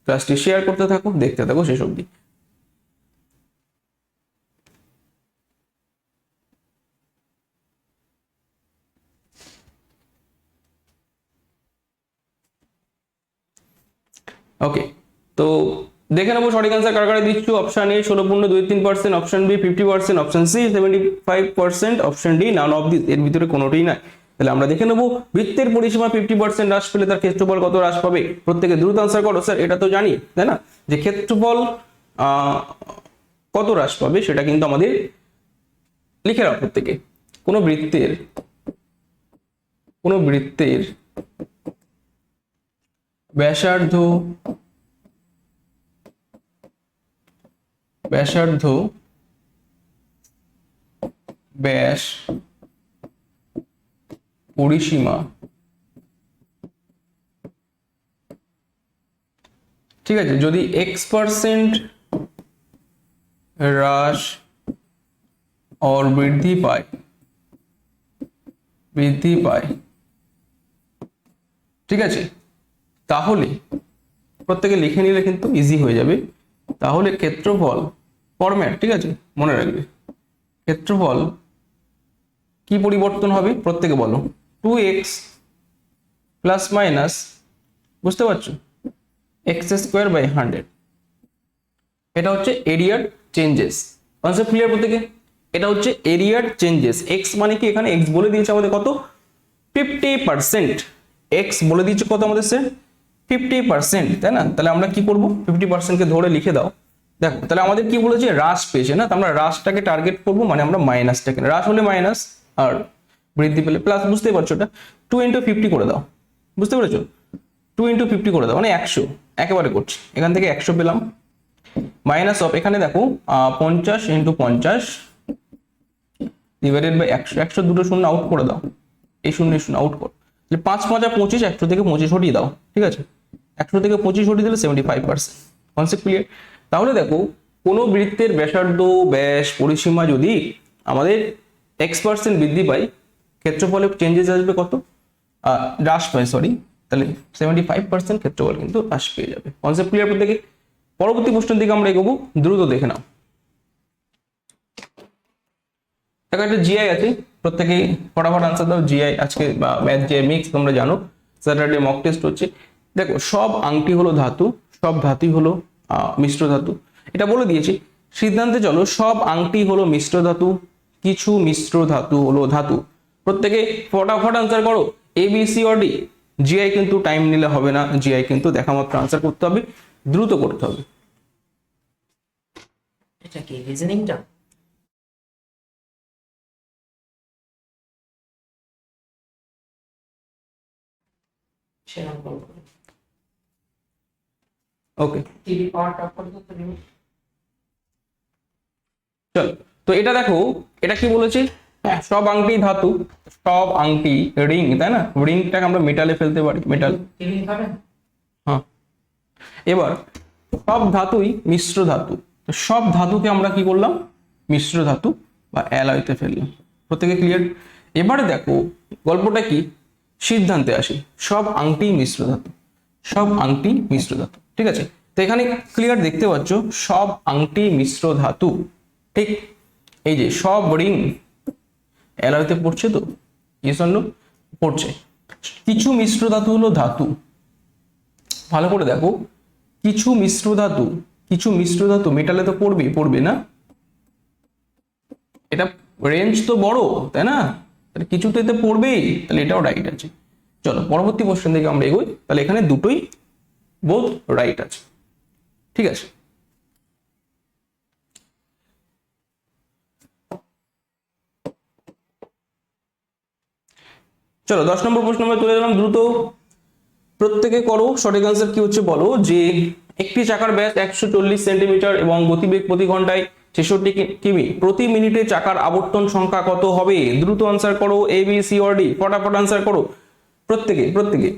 ক্লাসটি শেয়ার করতে থাকো, দেখতে থাকো শেষ অবধি। ওকে, তো দেখে নেবো সঠিক আনসার কারা কারা দিচ্ছ। Option A 16.23%, option B 50%, option C 75%, option D none of this, এর ভিতরে কোনোটাই নাই। তাহলে আমরা দেখে নেবো বৃত্তের পরিসীমা 50% হ্রাস পেলে তার ক্ষেত্রফল কত হ্রাস পাবে। প্রত্যেকে দ্রুত আনসার করো। স্যার এটা তো জানি, তাই না, যে ক্ষেত্রফল কত হ্রাস পাবে সেটা কিন্তু আমাদের লিখে রাখো প্রত্যেকে। কোনো বৃত্তের ব্যাসার্ধ ব্যাস পরিসীমা, ঠিক আছে, যদি x% হ্রাস और বৃদ্ধি পায়, ঠিক আছে, তাহলে প্রত্যেকে লিখে নিলে কিন্তু ইজি হয়ে যাবে। তাহলে ক্ষেত্রফল ফরম্যাট, ঠিক আছে, মনে রাখবে ক্ষেত্রফল কি পরিবর্তন হবে প্রত্যেকে বলো। 2x প্লাস মাইনাস, বুঝতে পারছো, x²/100। এটা হচ্ছে এরিয়ার চেঞ্জেস। কনসেপ্ট ক্লিয়ার প্রত্যেকে? এটা হচ্ছে এরিয়ার চেঞ্জেস। x মানে কি, এখানে x বলে দিয়েছে আমাদের কত? 50%। x বলে দিয়েছে কত আমাদের স্যার? 50%, তাই না? তাহলে আমরা কি করব? 50% কে ধরে লিখে দাও। দেখো তাহলে আমাদের কি বলেছে? হ্রাস পেয়েছে না, তো আমরা হ্রাসটাকে টার্গেট করব, মানে আমরা মাইনাসটাকে, হ্রাস হলে মাইনাস আর বৃদ্ধি পেলে প্লাস। বুঝতে পারছো? এটা 2 × 50 করে দাও। বুঝতে পেরেছো? 2 × 50 করে দাও, মানে 100 একেবারে করছি। এখান থেকে 100 পেলাম, মাইনাস অফ, এখানে দেখো 50 × 50 ডিভাইডেড বাই 100। 100 দুটো শূন্য আউট করে দাও, এই শূন্য আউট কর। 5 × 5 = 25, 100 থেকে 25 হটিয়ে দাও, ঠিক আছে। 100 থেকে 25 হটিয়ে দিলে 75%। Concept clear? তাহলে দেখো কোনো বৃত্তের ব্যাসার্ধ ব্যাস পরিসীমা যদি আমাদের x% বৃদ্ধি পায়, ক্ষেত্রফলে চেঞ্জেস আসবে কত? হ্রাস পায়, সরি, তাহলে 75% ক্ষেত্রফল কিন্তু হ্রাস পেয়ে যাবে। কনসেপ্ট ক্লিয়ার প্রত্যেকে? পরবর্তী প্রশ্নের দিকে আমরা এগোবো, দ্রুত দেখে নাও। একটা জিআই আছে, প্রত্যেকেই ফটাফট আনসার দাও। জিআই আজকে ম্যাথ জিআই মিক্স, তোমরা জানো স্যাটারডে মক টেস্ট হচ্ছে। দেখো সব আংটি হলো ধাতু, সব ধাতুই হলো মিশ্র ধাতু, এটা বলে দিয়েছি। সিদ্ধান্তে চলো, সব আংটি হলো মিশ্র ধাতু, কিছু মিশ্র ধাতু হলো ধাতু। প্রত্যেকে ফটাফট আনসার করো, A B C or D. জিআই কিন্তু টাইম নিলে হবে না, জিআই কিন্তু দেখা মাত্র আনসার করতে হবে, দ্রুত করতে হবে। এটা কি রিজনিংটা? ওকে টিভি পাওয়ার অফ করে দাও তো। চল, তো এটা দেখো, এটা কি বলেছি? সব আংটি ধাতু, সব আংটি রিং, তাই না? রিংটাকে আমরা মেটালে ফেলতে পারি, মেটাল। টিভি খাবেন? হ্যাঁ, এবার সব ধাতুই মিশ্র ধাতু, তো সব ধাতুকে আমরা কি করলাম? মিশ্র ধাতু বা অ্যালয়তে ফেললাম। প্রত্যেকে ক্লিয়ার? এবারে দেখো গল্পটা কি, সিদ্ধান্তে আসি। সব আংটি মিশ্র ধাতু, সব আংটি মিশ্র ধাতু, ঠিক আছে। তো এখানে ক্লিয়ার দেখতে পাচ্ছ, সব আংটি মিশ্র ধাতু, ঠিক। এই যে সব রিং অ্যালয়তে পড়ছে, তো ইয়েস অর নো? পড়ছে। কিছু মিশ্র ধাতু হলো ধাতু, ভালো করে দেখো, কিছু মিশ্র ধাতু মেটালে তো পড়বে না? এটা রেঞ্জ তো বড়, তাই না? তাহলে কিছুতে তো পড়বেই, তাহলে এটাও রাইট আছে। চলো পরবর্তী কোশ্চেন থেকে আমরা এগোই। তাহলে এখানে দুটোই বোথ রাইট আছে, ঠিক আছে। চলো 10 নম্বর প্রশ্ন আমরা চলে গেলাম দ্রুত, প্রত্যেকে করো। সঠিক আনসার কি হচ্ছে বলো, যে একটি চাকার ব্যাস 140 সেন্টিমিটার এবং গতিবেগ প্রতি ঘন্টায় 66 কিমি, প্রতি মিনিটে চাকার আবর্তন সংখ্যা কত হবে? দ্রুত আনসার করো, A B C or D, ফটাফট আনসার করো প্রত্যেকে।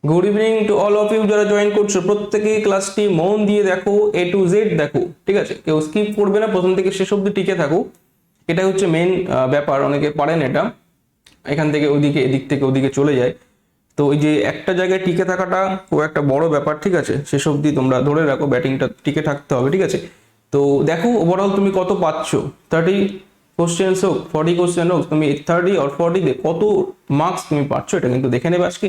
Good evening to all of you, যারা জয়েন করছো প্রত্যেকে ক্লাসটি মন দিয়ে দেখো, এ টু জেড দেখো, ঠিক আছে। কেউ স্কিপ করবে না, প্রথম থেকে শেষ অবধি টিকে থাকো। এটা হচ্ছে মেন ব্যাপার, অনেকে পারেন এটা, এখান থেকে ওইদিকে, এদিক থেকে ওদিকে চলে যায়। তো ওই যে একটা জায়গায় টিকে থাকাটা খুব একটা বড় ব্যাপার, ঠিক আছে। শেষ অবধি তোমরা ধরে রাখো, ব্যাটিংটা টিকে থাকতে হবে, ঠিক আছে। তো দেখো ওভারঅল তুমি কত পাচ্ছ, 30 কোশ্চেন্স হোক, 40 কোশ্চেন হোক, তুমি 30 আর 40 কত মার্কস তুমি পাচ্ছ, এটা কিন্তু দেখে নেবে আজকে।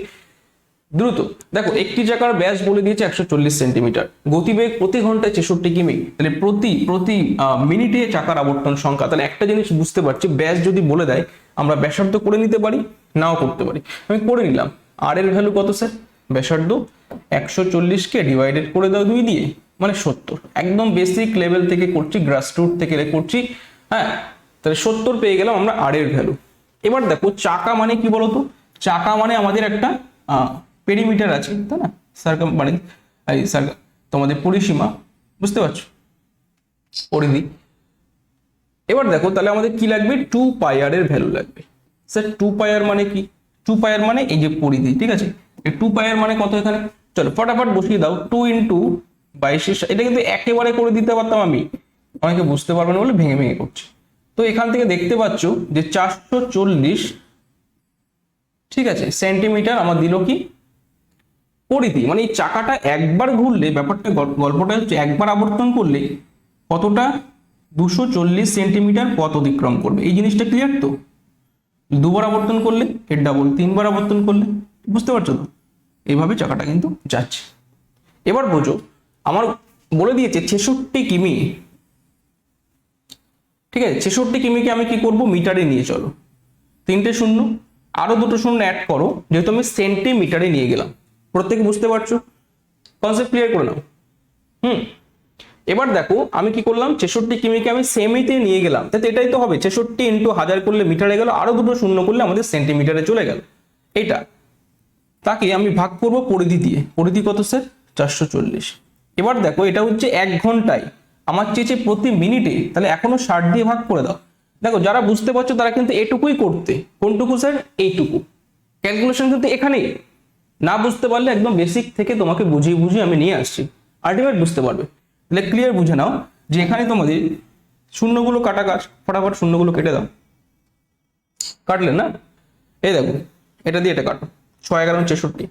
দ্রুত দেখো, একটি চাকার ব্যাস বলে দিয়েছে 140 সেন্টিমিটার, গতিবেগ প্রতি ঘন্টায় 66 কিমি, তাহলে প্রতি মিনিটে চাকার আবর্তন সংখ্যা। তাহলে একটা জিনিস বুঝতে পারছি, ব্যাস যদি বলে দেয় আমরা ব্যাসার্ধ করে নিতে পারি, নাও করতে পারি। আমি করে নিলাম, আর এর ভ্যালু কত স্যার? ব্যাসার্ধ 140 কে ডিভাইডেড করে দাও 2 দিয়ে, মানে 70। একদম বেসিক লেভেল থেকে করছি, গ্রাসরুট থেকে করছি, হ্যাঁ। তাহলে 70 পেয়ে গেলাম আমরা আর এর ভ্যালু। এবার দেখো চাকা মানে কি বলতো, চাকা মানে আমাদের একটা পেরিমিটার আছে, তাই না? সার্কাম মানে তোমাদের পরিসীমা, বুঝতে পারছো, পরিধি। এবার দেখো তাহলে আমাদের কি লাগবে, 2 পাই আর এর ভ্যালু লাগবে। স্যার 2 পাই আর মানে কি? 2 পাই আর মানে এই যে পরিধি, ঠিক আছে। এই 2 পাই আর মানে কত এখানে? চলো ফটাফট বসিয়ে দাও, 2 ইন্টু 22, এটা কিন্তু একেবারে করে দিতে পারতাম আমি, অনেকে বুঝতে পারবে না বলে ভেঙে ভেঙে করছি। তো এখান থেকে দেখতে পাচ্ছ যে 440, ঠিক আছে, সেন্টিমিটার আমার দিল কি পরিধি। মানে এই চাকাটা একবার ঘুরলে, ব্যাপারটা গল্পটা হচ্ছে একবার আবর্তন করলে কতটা, 240 সেন্টিমিটার পথ অতিক্রম করবে। এই জিনিসটা ক্লিয়ার তো? দুবার আবর্তন করলে এর ডাবল, 3বার আবর্তন করলে, বুঝতে পারছো তো? এইভাবে চাকাটা কিন্তু যাচ্ছে। এবার বোঝো, আমার বলে দিয়েছে 66 কিমি, ঠিক আছে। 66 কিমিকে আমি কি করব, মিটারে নিয়ে চলো, 3টে শূন্য, আরো 2টো শূন্য অ্যাড করো, যেহেতু আমি সেন্টিমিটারে নিয়ে গেলাম। প্রত্যেকে বুঝতে পারছো? কনসেপ্ট ক্লিয়ার করে নাও। এবার দেখো আমি কি করলাম, 66 কিমিকে আমি সেমিতে নিয়ে গেলাম, তাতে এটাই তো হবে, 66 ইন্টু 1000 করলে মিটারে গেল, আরো 2টো শূন্য করলে আমাদের সেন্টিমিটারে চলে গেল। এটা তাকে আমি ভাগ করব পরিধি দিয়ে, পরিধি কত স্যার? 440। এবার দেখো এটা হচ্ছে 1 ঘন্টায়, আমার চেয়েছে প্রতি মিনিটে, তাহলে এখনো 60 দিয়ে ভাগ করে দাও। দেখো যারা বুঝতে পারছো তারা কিন্তু এটুকুই করতে, কোনটুকু স্যার? এইটুকু। ক্যালকুলেশন কিন্তু এখানেই, না বুঝতে পারলে একদম বেসিক থেকে তোমাকে বুঝিয়ে বুঝিয়ে আমি নিয়ে আসছি, আলটিমেট বুঝতে পারবে। তাহলে ক্লিয়ার বুঝে নাও যে এখানে তোমাদের শূন্যগুলো কাটা কাজ, ফটাফট শূন্যগুলো কেটে দাও। কাটলে না? এই দেখো এটা দিয়ে এটা কাটো, 6 11 63,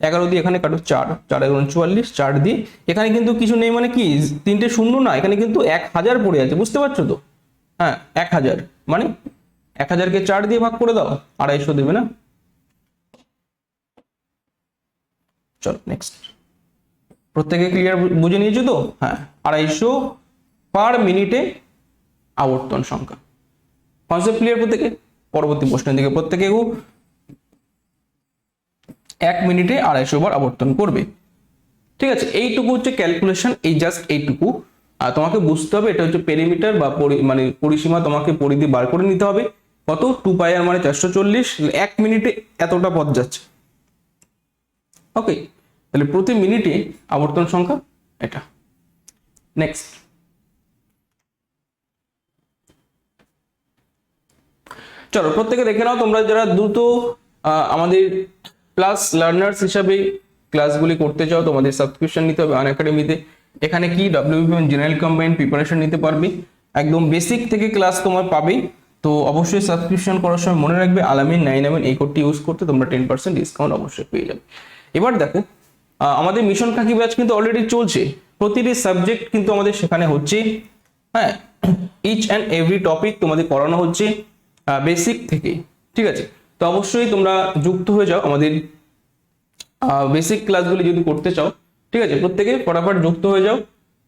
11 দিয়ে এখানে কাটো 4, 4 11 44, 4 দিয়ে এখানে কিন্তু কিছু নেই, মানে কি 3টে শূন্য না, এখানে কিন্তু 1000 পড়ে আছে, বুঝতে পারছো তো? হ্যাঁ 1000, মানে 1000কে 4 দিয়ে ভাগ করে দাও, 250 দেবে না? চলো নেক্সট, প্রত্যেকে ক্লিয়ার বুঝে নিয়েছো তো? হ্যাঁ 250 পার মিনিটে আবর্তন সংখ্যা। কনসেপ্ট ক্লিয়ার প্রত্যেকে? পরবর্তী প্রশ্নের দিকে প্রত্যেকে 1 মিনিটে 250 বার আবর্তন করবে, ঠিক আছে। এইটুকু হচ্ছে ক্যালকুলেশন, এই জাস্ট এইটুকু। আর তোমাকে বুঝতে হবে এটা হচ্ছে পেরিমিটার বা মানে পরিসীমা, তোমাকে পরিধি বার করে নিতে হবে। কত? 2 পাই আর মানে 440, 1 মিনিটে এতটা পথ যাচ্ছে, ওকে। তাহলে প্রতি মিনিটে আবর্তন সংখ্যা এটা। নেক্সট, চলো প্রত্যেকে দেখে নাও, তোমরা যারা দ্রুত আমাদের প্লাস লার্নার্স হিসাবে ক্লাসগুলি করতে চাও, তোমাদের সাবস্ক্রিপশন নিতে হবে আনএকাডেমিতে। এখানে কি WBM জেনারেল কম্বাইন্ড প্রিপারেশন নিতে পারবে, একদম বেসিক থেকে ক্লাস তোমার পাবে। তো অবশ্যই সাবস্ক্রিপশন করার সময় মনে রাখবে আলামিন 9 এই কোডটি ইউজ করতে তোমরা 10% ডিসকাউন্ট অবশ্যই পেয়ে যাবে। এবার দেখো আমাদের মিশন খাকি ব্যাচ কিন্তু অলরেডি চলছে, প্রতিটি সাবজেক্ট কিন্তু আমাদের সেখানে হচ্ছে, হ্যাঁ। ইচ অ্যান্ড এভরি টপিক তোমাদের করানো হচ্ছে বেসিক থেকে, ঠিক আছে। তো অবশ্যই তোমরা যুক্ত হয়ে যাও আমাদের বেসিক ক্লাসগুলি যদি করতে চাও, ঠিক আছে। প্রত্যেকে ফটাফট যুক্ত হয়ে যাও,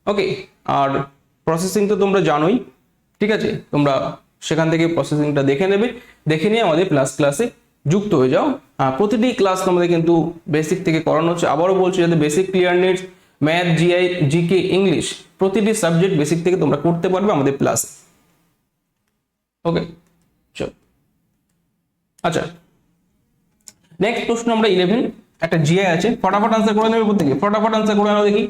ওকে। আর প্রসেসিং তো তোমরা জানোই, ঠিক আছে, তোমরা সেখান থেকে প্রসেসিংটা দেখে নেবে, দেখে নিয়ে আমাদের প্লাস ক্লাসে যুক্ত হয়ে যাও। প্রতিটি ক্লাস তোমাদের কিন্তু বেসিক থেকে করানো হচ্ছে। আবারও বলছি, যাতে basic clear needs, math, GI, GK, English প্রতিটি সাবজেক্ট বেসিক থেকে তোমরা করতে পারবে আমাদের ক্লাসে। ওকে, চল। আচ্ছা, নেক্সট প্রশ্ন আমরা 11, একটা জিআই আছে, ফটাফট আনসার করে নেবে প্রত্যেকে, ফটাফট আনসার করে নাও দেখি।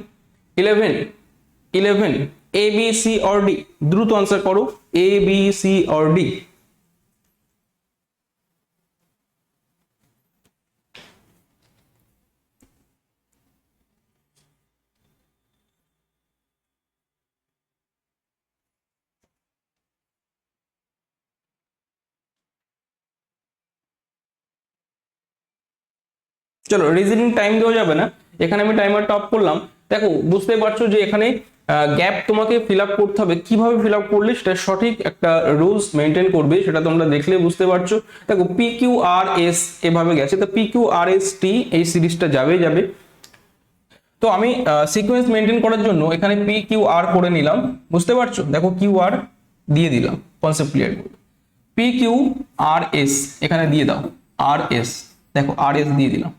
11 এ বি সি অর ডি, দ্রুত আনসার করো, A B C or D. চলো, রিজনিং টাইম দেওয়া যাবে না, এখানে আমি টাইমারটা অফ করলাম। দেখো, বুঝতে পারছো যে এখানে গ্যাপ তোমাকে ফিল আপ করতে হবে। কিভাবে ফিল আপ করলে সেটা সঠিক একটা রুলস মেনটেন করবে সেটা তোমরা দেখলে বুঝতে পারছো। দেখো, পি কিউ আর এস এভাবে গেছে, তো পি কিউ আর এস টি এই সিরিজটা যাবে। তো আমি সিকোয়েন্স মেনটেন করার জন্য এখানে পি কিউ আর করে নিলাম, বুঝতে পারছো। দেখো, কিউ আর দিয়ে দিলাম, কনসেপ্ট ক্লিয়ার করবে। পি কিউ আর এস এখানে দিয়ে দাও, আর এস, দেখো আর এস দিয়ে দিলাম।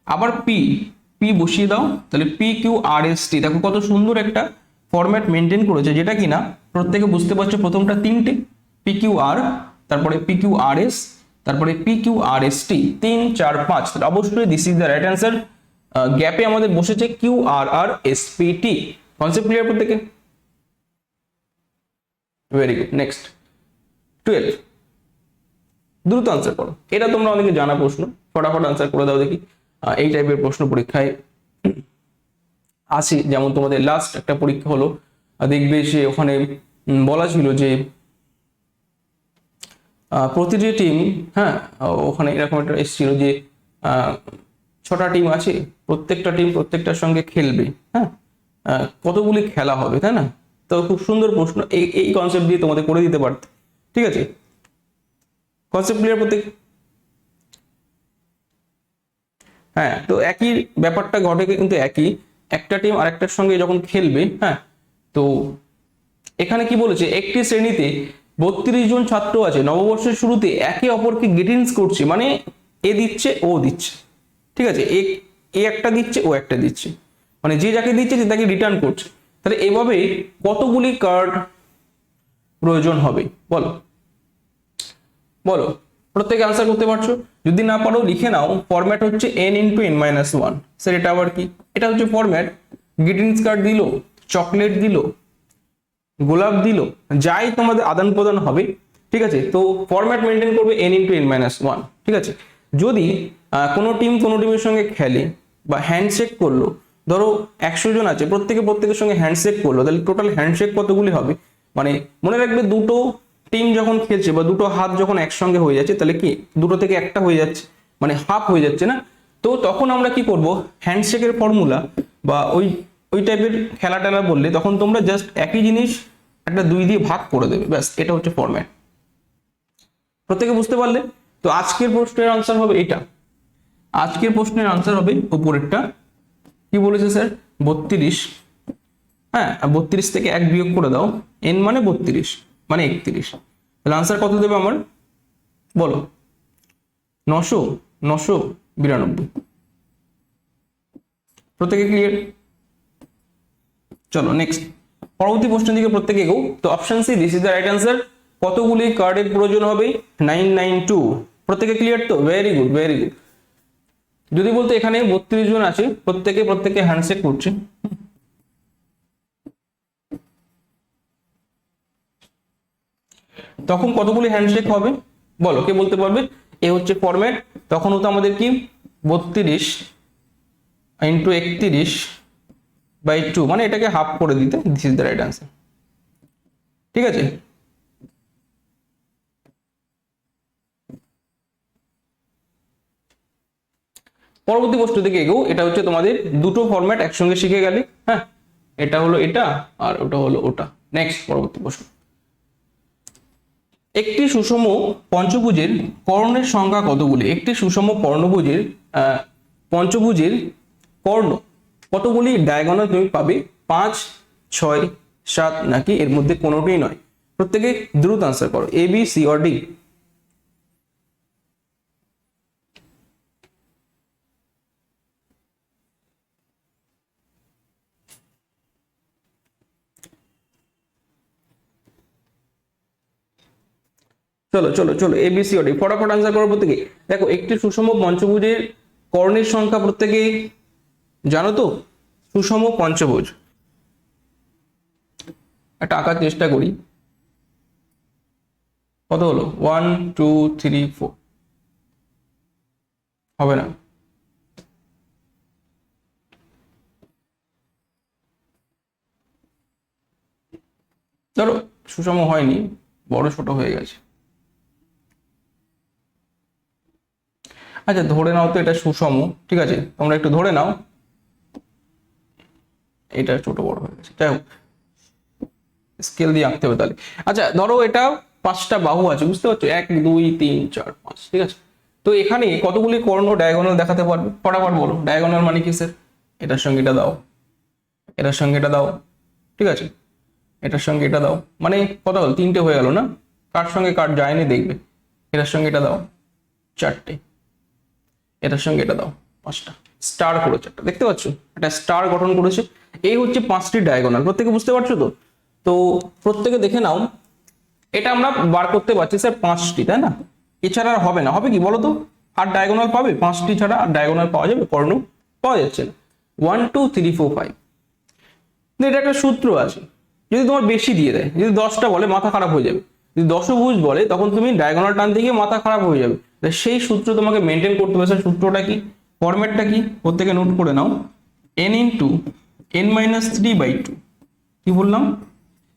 আবার পি বসিয়ে দাও, তাহলে পি কিউ আর এস টি। দেখো কত সুন্দর একটা ফরম্যাট মেনটেন করেছে, যেটা কিনা প্রত্যেকে বুঝতে পারছো। প্রথমটা 3টে পি কিউ আর, তারপরে পি কিউ আর এস, তারপরে P Q R S T, 3 4 5। তাহলে অবশ্যই this is the right answer. গ্যাপে আমাদের বসেছে Q R R S P T. Concept clear প্রত্যেকে? Very good. নেক্সট 12, দ্রুত আনসার করো। এটা তোমরা অনেকে জানা প্রশ্ন, ফটাফট আনসার করে দাও দেখি। এই টাইপের প্রশ্ন পরীক্ষায় আসে, যেমন তোমাদের লাস্ট একটা পরীক্ষা হলো, দেখবে সে ওখানে বলা ছিল যে প্রতিটি টিম, হ্যাঁ ওখানে এরকম একটা এসেছিল যে 6টা টিম আছে, প্রত্যেকটা টিম প্রত্যেকটার সঙ্গে খেলবে, হ্যাঁ কতগুলি খেলা হবে, তাই না? তো খুব সুন্দর প্রশ্ন, এই কনসেপ্ট দিয়ে তোমাদের করে দিতে পারত। ঠিক আছে, কনসেপ্ট ক্লিয়ার প্রত্যেক? হ্যাঁ, তো একই ব্যাপারটা ঘটে, কিন্তু একই একটা টিম আরেকটার সঙ্গে যখন খেলবে, হ্যাঁ তো এখানে কি বলেছে, একটি শ্রেণীতে 32 জন ছাত্র আছে, নববর্ষের শুরুতে একে অপরকে গ্রিটিংস করছে, মানে এ দিচ্ছে ও দিচ্ছে, ঠিক আছে, এ একটা দিচ্ছে ও একটা দিচ্ছে, মানে যে যাকে দিচ্ছে যে তাকে রিটার্ন করছে। তাহলে এভাবে কতগুলি কার্ড প্রয়োজন হবে বলো, বলো প্রত্যেকে আনসার করতে পারছো? যদি না পারো লিখে নাও, ফরম্যাট হচ্ছে n × n-1। স্যার এটা আবার কি? এটা হচ্ছে ফরম্যাট, গ্রিটিংস কার্ড দিল, চকলেট দিল, গোলাপ দিল, যাই তোমাদের আদান প্রদান হবে, ঠিক আছে, তো ফরম্যাট মেনটেন করবে n × n-1। ঠিক আছে, যদি কোনো টিম কোনো টিমের সঙ্গে খেলে বা হ্যান্ডশেক করলো, ধরো 100 জন আছে, প্রত্যেকের সঙ্গে হ্যান্ডশেক করলো, তাহলে টোটাল হ্যান্ডশেক কতগুলি হবে? মানে মনে রাখবে, দুটো টিম যখন খেলছে বা দুটো হাত যখন একসঙ্গে হয়ে যাচ্ছে, তাহলে কি দুটো থেকে একটা হয়ে যাচ্ছে, মানে হাফ হয়ে যাচ্ছে না? তো তখন আমরা কি করব, হ্যান্ডশেকের ফর্মুলা বা ওই টাইপের খেলা টেলা বললে তখন তোমরা জাস্ট একই জিনিস একটা 2 দিয়ে ভাগ করে দেবে, ব্যাস, এটা হচ্ছে ফরম্যাট। প্রত্যেকে বুঝতে পারলে? তো আজকের প্রশ্নের আনসার হবে এটা, আজকের প্রশ্নের আনসার হবে উপরেরটা। কি বলেছে স্যার? 32, হ্যাঁ 32 থেকে 1 বিয়োগ করে দাও, n মানে 32 মানে 31, তাহলে আনসার কত দেবে আমার বলো? 992। প্রত্যেকে ক্লিয়ার? চলো নেক্সট, পরবর্তী প্রশ্নের দিকে প্রত্যেকে এগো। তো option C, this is the right answer. কতগুলি কার্ডের প্রয়োজন হবে? 992। প্রত্যেকে ক্লিয়ার তো? Very good, very good. যদি বলতো এখানে 32 জন আছে, প্রত্যেকে হ্যান্ডশেক করছে, তখন কতগুলি হ্যান্ডশেক হবে বলো, কে বলতে পারবে? এ হচ্ছে ফরম্যাট, তখন হতো আমাদের কি 32 × 31/2, মানে এটাকে হাফ করে দিতে, this is the right answer. ঠিক আছে, পরবর্তী প্রশ্ন দিকে এগো। এটা হচ্ছে তোমাদের দুটো ফরম্যাট একসঙ্গে শিখে গেলে, হ্যাঁ এটা হলো এটা আর ওটা হলো ওটা। নেক্সট, পরবর্তী প্রশ্ন, একটি সুষম পঞ্চভুজের কর্ণের সংখ্যা কতগুলি? একটি সুষম পঞ্চভুজের কর্ণ কতগুলি ডায়াগোনাল তুমি পাবে? 5 6 7 নাকি এর মধ্যে কোনোটাই নয়? প্রত্যেকে দ্রুত আনসার করো, A B C or D. চলো চলো চলো, এ বি সি অর ডি, ফটাফট আনসার করো প্রত্যেকে। দেখো একটি সুষম পঞ্চভুজের কর্ণের সংখ্যা প্রত্যেকে জানো তো? সুষম পঞ্চভুজ একটা আঁকার চেষ্টা করি। কত হলো? 1 2 3 4, হবে না। ধরো সুষম হয়নি, বড় ছোট হয়ে গেছে। আচ্ছা ধরে নাও তো এটা সুষম, ঠিক আছে, তোমরা একটু ধরে নাও এটা ছোট বড় হয়ে গেছে। যাই হোক, স্কেল দিয়ে আঁকতে হবে তাহলে। আচ্ছা ধরো এটা 5টা বাহু আছে, বুঝতে পারছো? 1 2 3 4 5, ঠিক আছে। তো এখানে কতগুলি কর্ণ ডায়াগোনাল দেখাতে পারবে? ফটাফট বলো। ডায়াগোনাল মানে কি স্যার? এটার সঙ্গে এটা দাও, এটার সঙ্গে এটা দাও, ঠিক আছে, এটার সঙ্গে এটা দাও, মানে কত হলো? 3টে হয়ে গেল না? কার সঙ্গে কার যায়নি দেখবে। এটার সঙ্গে এটা দাও, 4টে, এটার সঙ্গে এটা দাও, 5টা। স্টার করেছে একটা, দেখতে পাচ্ছ? একটা স্টার গঠন করেছে। এই হচ্ছে 5টি ডায়াগোনাল, প্রত্যেকে বুঝতে পারছো তো? তো প্রত্যেকে দেখে নাও, এটা আমরা বার করতে পারছি স্যার 5টি, তাই না? এছাড়া আর হবে না। হবে কি বলো তো? আর ডায়াগোনাল পাবে? 5টি ছাড়া আর ডায়াগোনাল পাওয়া যাবে? কর্ণ পাওয়া যাচ্ছে না। 1 2 3 4 5, এটা একটা সূত্র আছে। যদি তোমার বেশি দিয়ে দেয়, যদি 10টা বলে মাথা খারাপ হয়ে যাবে। যদি দশভুজ বলে তখন তুমি ডায়াগোনাল টানতে গিয়ে মাথা খারাপ হয়ে যাবে। সেই সূত্র তোমাকে মেনটেন করতে হবে। স্যার সূত্রটা কি? ফরম্যাটটা কি? প্রত্যেকে নোট করে নাও। n ইন্টু n মাইনাস 3/2, কি বললাম?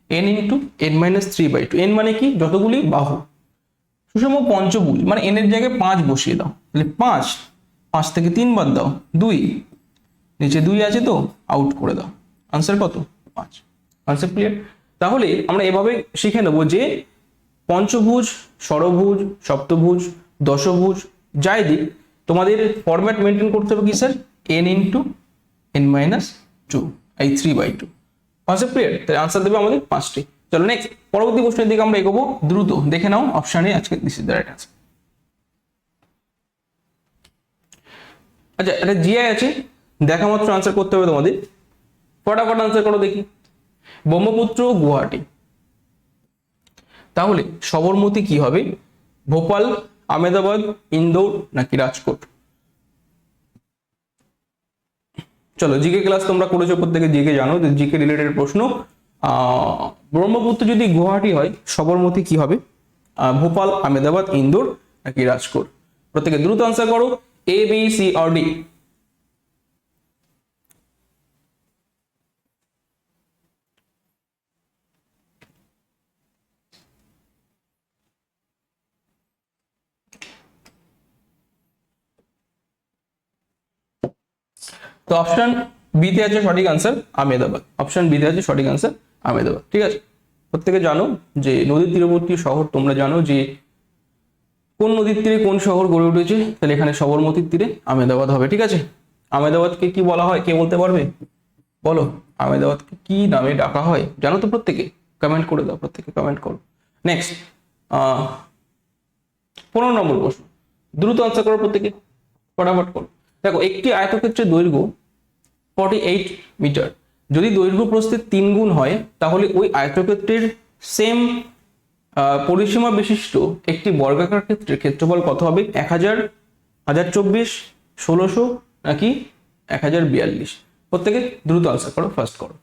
n into n minus 3/2। n মানে কি? যতগুলি বাহু। সুষম পঞ্চভুজ মানে n এর জায়গায় 5 বসিয়ে দাও, তাহলে 5, 5 থেকে 3 বাদ দাও 2, নিচে 2 আছে তো আউট করে দাও। আনসার কত? 5। Answer clear? তাহলে আমরা এভাবে শিখে নেব যে পঞ্চভুজ, ষড়ভুজ, সপ্তভুজ, দশভুজ যাই দিক, তোমাদের ফরম্যাট মেনটেন করতে হবে কি sir? n into n minus 2, এই 3/2। Concept clear? তাহলে আনসার দেবে আমাদের 5টি। চলো নেক্সট, পরবর্তী প্রশ্নের দিকে আমরা এগোবো দ্রুত। দেখে নাও অপশানে আজকে this is the right answer. আচ্ছা এটা জিআই আছে, দেখা মাত্র আনসার করতে হবে তোমাদের। ফটাফট আনসার করো দেখি। ব্রহ্মপুত্র, গুয়াহাটি, তাহলে সবরমতী কি হবে? ভোপাল, আহমেদাবাদ, ইন্দোর নাকি রাজকোট? চলো জিকে ক্লাস তোমরা করেছো, প্রত্যেকে জিকে জানো, যে জিকে রিলেটেড প্রশ্ন। ব্রহ্মপুত্র যদি গুয়াহাটি হয়, সবরমতী কি হবে? ভোপাল, আহমেদাবাদ, ইন্দোর নাকি রাজকোট? প্রত্যেকে দ্রুত আনসার করো, A B C or D. তো অপশন বি তে আছে সঠিক আনসার আহমেদাবাদ। অপশন বি তে আছে সঠিক আনসার আহমেদাবাদ, ঠিক আছে। প্রত্যেকে জানো যে নদীর তীরবর্তী শহর, তোমরা জানো যে কোন নদীর তীরে কোন শহর গড়ে উঠেছে, তাহলে এখানে সবরমতীর তীরে আহমেদাবাদ হবে, ঠিক আছে। আহমেদাবাদকে কি বলা হয় কে বলতে পারবে? বলো, আহমেদাবাদকে কি নামে ডাকা হয় জানো তো? প্রত্যেকে কমেন্ট করে দাও, প্রত্যেকে কমেন্ট করো। নেক্সট 15 নম্বর প্রশ্ন, দ্রুত আনসার করো প্রত্যেকে, ফটাফট করো। দেখো একটি আয়তক্ষেত্রের দৈর্ঘ্য 48 মিটার, যদি দৈর্ঘ্য প্রস্থের 3 গুণ হয় তাহলে ওই আয়তক্ষেত্রের সেম পরিসীমা বিশিষ্ট একটি বর্গাকার ক্ষেত্রের ক্ষেত্রফল কত হবে? 1000, 1024, 1600 নাকি 1042? প্রত্যেকে দ্রুত আনসার করো, ফার্স্ট করো।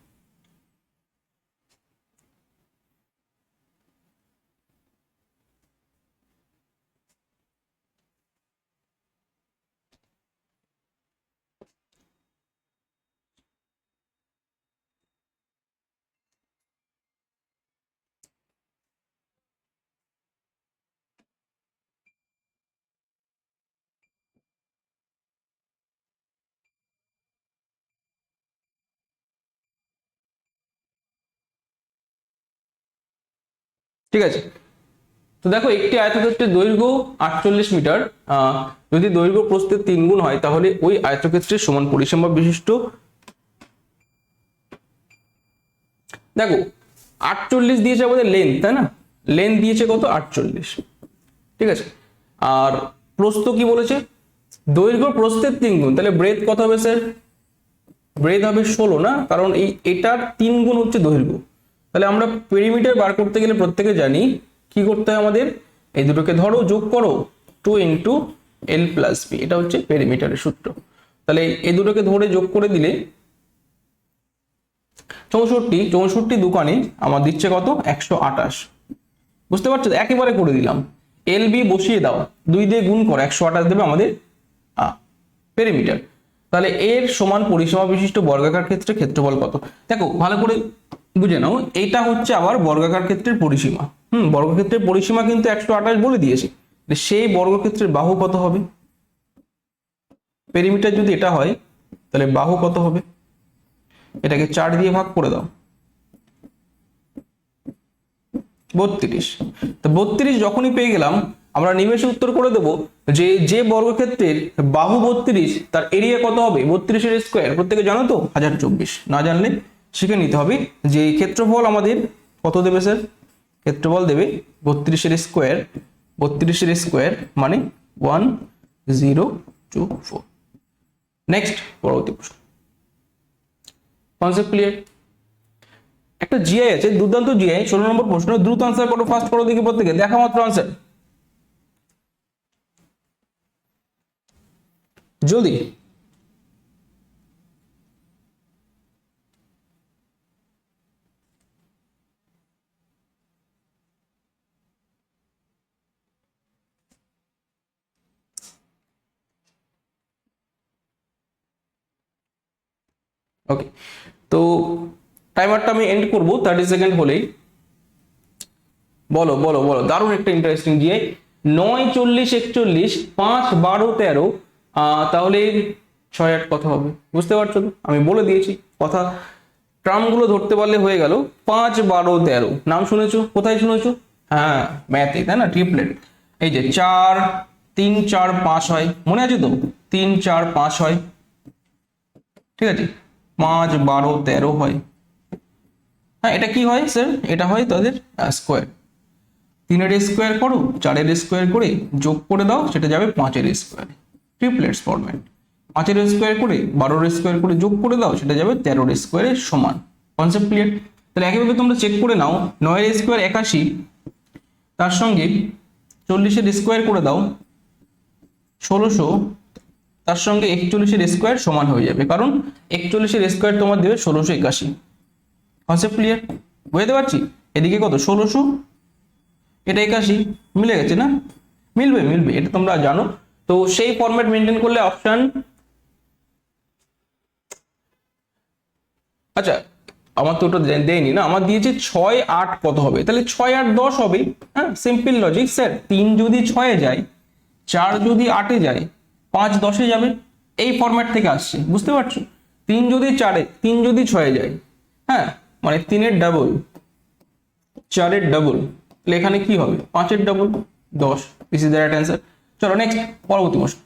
ঠিক আছে, তো দেখো একটি আয়তক্ষেত্রের দৈর্ঘ্য 48 মিটার, যদি দৈর্ঘ্য প্রস্থের 3 গুণ হয় তাহলে ওই আয়তক্ষেত্রের সমান পরিসীমা বিশিষ্ট। দেখো 48 দিয়েছে আমাদের লেন্থ, তাই না? লেন্থ দিয়েছে কত? 48। ঠিক আছে, আর প্রস্থ কি বলেছে? দৈর্ঘ্য প্রস্থের 3 গুণ, তাহলে ব্রেথ কত হবে স্যার? ব্রেথ হবে 16 না, কারণ এটার 3 গুণ হচ্ছে দৈর্ঘ্য। তাহলে আমরা পেরিমিটার বার করতে গেলে প্রত্যেকে জানি কি করতে হয় আমাদের, এই দুটোকে ধরো, যোগ করো, 2 ইন্টু এল প্লাস বি, এটা হচ্ছে পেরিমিটারের সূত্র। তাহলে এই দুটোকে ধরে যোগ করে দিলে 64 দোকানে আমার দিচ্ছে কত? 128। বুঝতে পারছো? একেবারে করে দিলাম, এল বি বসিয়ে দাও, 2 দিয়ে গুণ করো, 128 দেবে আমাদের পেরিমিটার। তাহলে এর সমান পরিসীমা বিশিষ্ট বর্গাকার ক্ষেত্রে ক্ষেত্রফল কত? দেখো ভালো করে বুঝে নাও, এইটা হচ্ছে আবার বর্গাকার ক্ষেত্রের পরিসীমা। বর্গক্ষেত্রের পরিসীমা কিন্তু 128 বলে দিয়েছি, সেই বর্গক্ষেত্রের বাহু কত হবে? পেরিমিটার যদি এটা হয় তাহলে বাহু কত হবে? এটাকে 4 দিয়ে ভাগ করে দাও, 32। তো 32 যখনই পেয়ে গেলাম, আমরা নিমেষে উত্তর করে দেবো যে বর্গক্ষেত্রের বাহু 32 তার এরিয়া কত হবে? 32 এর স্কোয়ার, প্রত্যেকে জানো তো 1024। না জানলে শিখে নিতে হবে যে ক্ষেত্রফল আমাদের কত দেবে স্যার? ক্ষেত্রফল দেবে 32 এর স্কোয়ার, 32 এর স্কোয়ার মানে 1024। নেক্সট, পরবর্তী প্রশ্ন। Concept clear? একটা জিআই আছে, দুর্দান্ত জিআই, 16 নম্বর প্রশ্ন, দ্রুত আনসার করো, ফাস্ট করো দেখি প্রত্যেকে, দেখা মাত্র আনসার, জলদি। ওকে, তো টাইমারটা আমি এন্ড করব 30 সেকেন্ড হলেই। বলো বলো বলো, দারুণ একটা ইন্টারেস্টিং জিআই। 9, 40, 41, 5, 12, 13, তাহলে 6, 8 কত হবে? বুঝতে পারছো তো? আমি বলে দিয়েছি, কথা ট্রামগুলো ধরতে পারলে হয়ে গেল। 5, 12, 13 নাম শুনেছো? কোথায় শুনেছো? হ্যাঁ, ম্যাথে, তাই না? ট্রিপলেট। এই যে 4, 3, 4, 5 হয়, মনে আছে তো? 3, 4, 5 হয়, ঠিক আছে? 5, 12, 13 হয়। হ্যাঁ, এটা কি হয় স্যার? এটা হয় তাদের স্কোয়ার। 3 এর স্কোয়ার করো, 4 এর স্কোয়ার করে যোগ করে দাও, সেটা যাবে 5 এর স্কোয়ার, ট্রিপলেটস ফরম্যাট। 5 এর স্কোয়ার করে 12 এর স্কোয়ার করে যোগ করে দাও, সেটা যাবে 13 এর স্কোয়ারের সমান। Concept clear? তাহলে একইভাবে তোমরা চেক করে নাও, 9 এর স্কোয়ার 81, তার সঙ্গে 40 এর স্কোয়ার করে দাও 1600, তার সঙ্গে 41 এর স্কোয়ার সমান হয়ে যাবে, কারণ 41 এর স্কোয়ার তোমার দেবে 1681। Concept clear? বুঝতে পারছি? এদিকে কত? 1600, এটা 81, মিলে গেছে না? মিলবে মিলবে, এটা তোমরা জানো। তো সেই ফরম্যাট মেনটেন করলে অপশন, আচ্ছা আমার তো ওটা দেয়নি না, আমার দিয়েছে 6, 8 কত হবে? তাহলে 6, 8, 10 হবে। হ্যাঁ, সিম্পল লজিক স্যার। 3 যদি 6 যায়, 4 যদি 8 যায়, 5 10 যাবে, এই ফরম্যাট থেকে আসছে, বুঝতে পারছো? 3 যদি 6 যায়, হ্যাঁ, মানে 3 এর ডাবল, 4 এর ডাবল, তাহলে এখানে কি হবে? 5 এর double, 10। This is the right answer. চলো নেক্সট, পরবর্তী প্রশ্ন।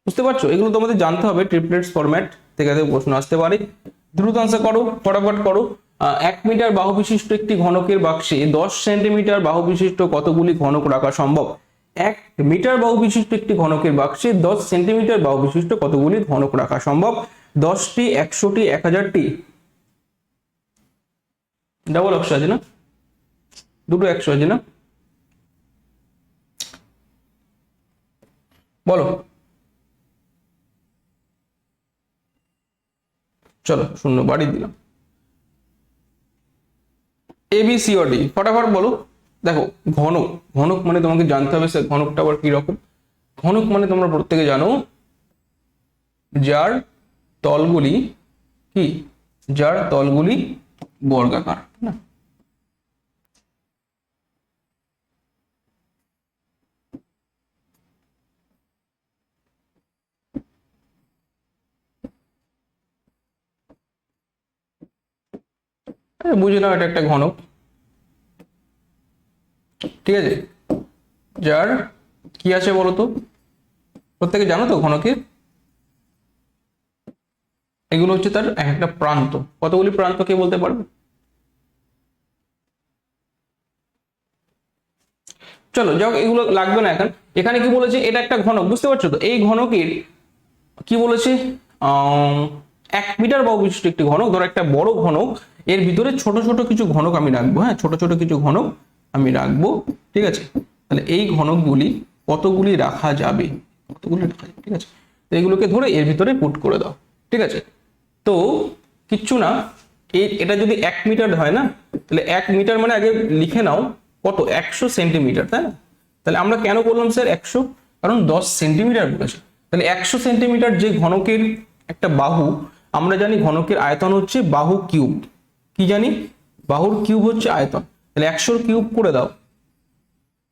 বুঝতে পারছো? এগুলো তোমাদের জানতে হবে, ট্রিপলেটস ফরম্যাট থেকে প্রশ্ন আসতে পারে। দ্রুত আনসার করো, ফটাফট করো। 1 মিটার বাহু বিশিষ্ট একটি ঘনকের বাক্সে 10 সেন্টিমিটার বাহু বিশিষ্ট কতগুলি ঘনক রাখা সম্ভব? 1 মিটার বাহু বিশিষ্ট একটি ঘনকের বাক্সে 10 সেন্টিমিটার বাহু বিশিষ্ট কতগুলি ঘনক রাখা সম্ভব? 10টি, 100টি, 1000টি? ডাবল 100 আছে না? দুটো 100 আছে না? বলো। চলো, শূন্য বাড়ি দিলাম। এ বি সি ও ডি, ফটাফট বলো। দেখো, ঘনক, ঘনক মানে তোমাকে জানতে হবে স্যার ঘনকটা আবার কি রকম। ঘনক মানে তোমরা প্রত্যেকে জানো, যার তলগুলি কি, যার তলগুলি বর্গাকার, না? বুঝে নাও, এটা একটা ঘনক, ঠিক আছে? যার কি আছে বলো তো, প্রত্যেকে জানো তো ঘনকের এগুলো হচ্ছে তার এক একটা প্রান্ত। কতগুলি প্রান্ত কে বলতে পারবে? চলো যাও, এগুলো লাগবে না এখন। এখানে কি বলেছে, এটা একটা ঘনক, বুঝতে পারছো তো? এই ঘনকের কি বলেছে, 1 মিটার বাহু বিশিষ্ট একটি ঘনক, ধরো একটা বড় ঘনক, এর ভিতরে ছোট ছোট কিছু ঘনক আমি রাখবো। হ্যাঁ, ছোট ছোট কিছু ঘনক আমি রাখবো, ঠিক আছে? তাহলে এই ঘনকগুলি কতগুলি রাখা যাবে, কতগুলি রাখা যাবে, ঠিক আছে? তো এগুলোকে ধরে এর ভিতরে পুট করে দাও, ঠিক আছে? তো কিচ্ছু না, এটা যদি 1 মিটার হয় না, তাহলে 1 মিটার মানে আগে লিখে নাও কত, 100 সেন্টিমিটার, তাই না? তাহলে আমরা কেন করলাম স্যার 100? কারণ 10 সেন্টিমিটার বলেছে। তাহলে 100 সেন্টিমিটার যে ঘনকের একটা বাহু, আমরা জানি ঘনকের আয়তন হচ্ছে বাহু কিউব। কি জানি? বাহুর কিউব হচ্ছে আয়তন। তাহলে 100 কিউব করে দাও,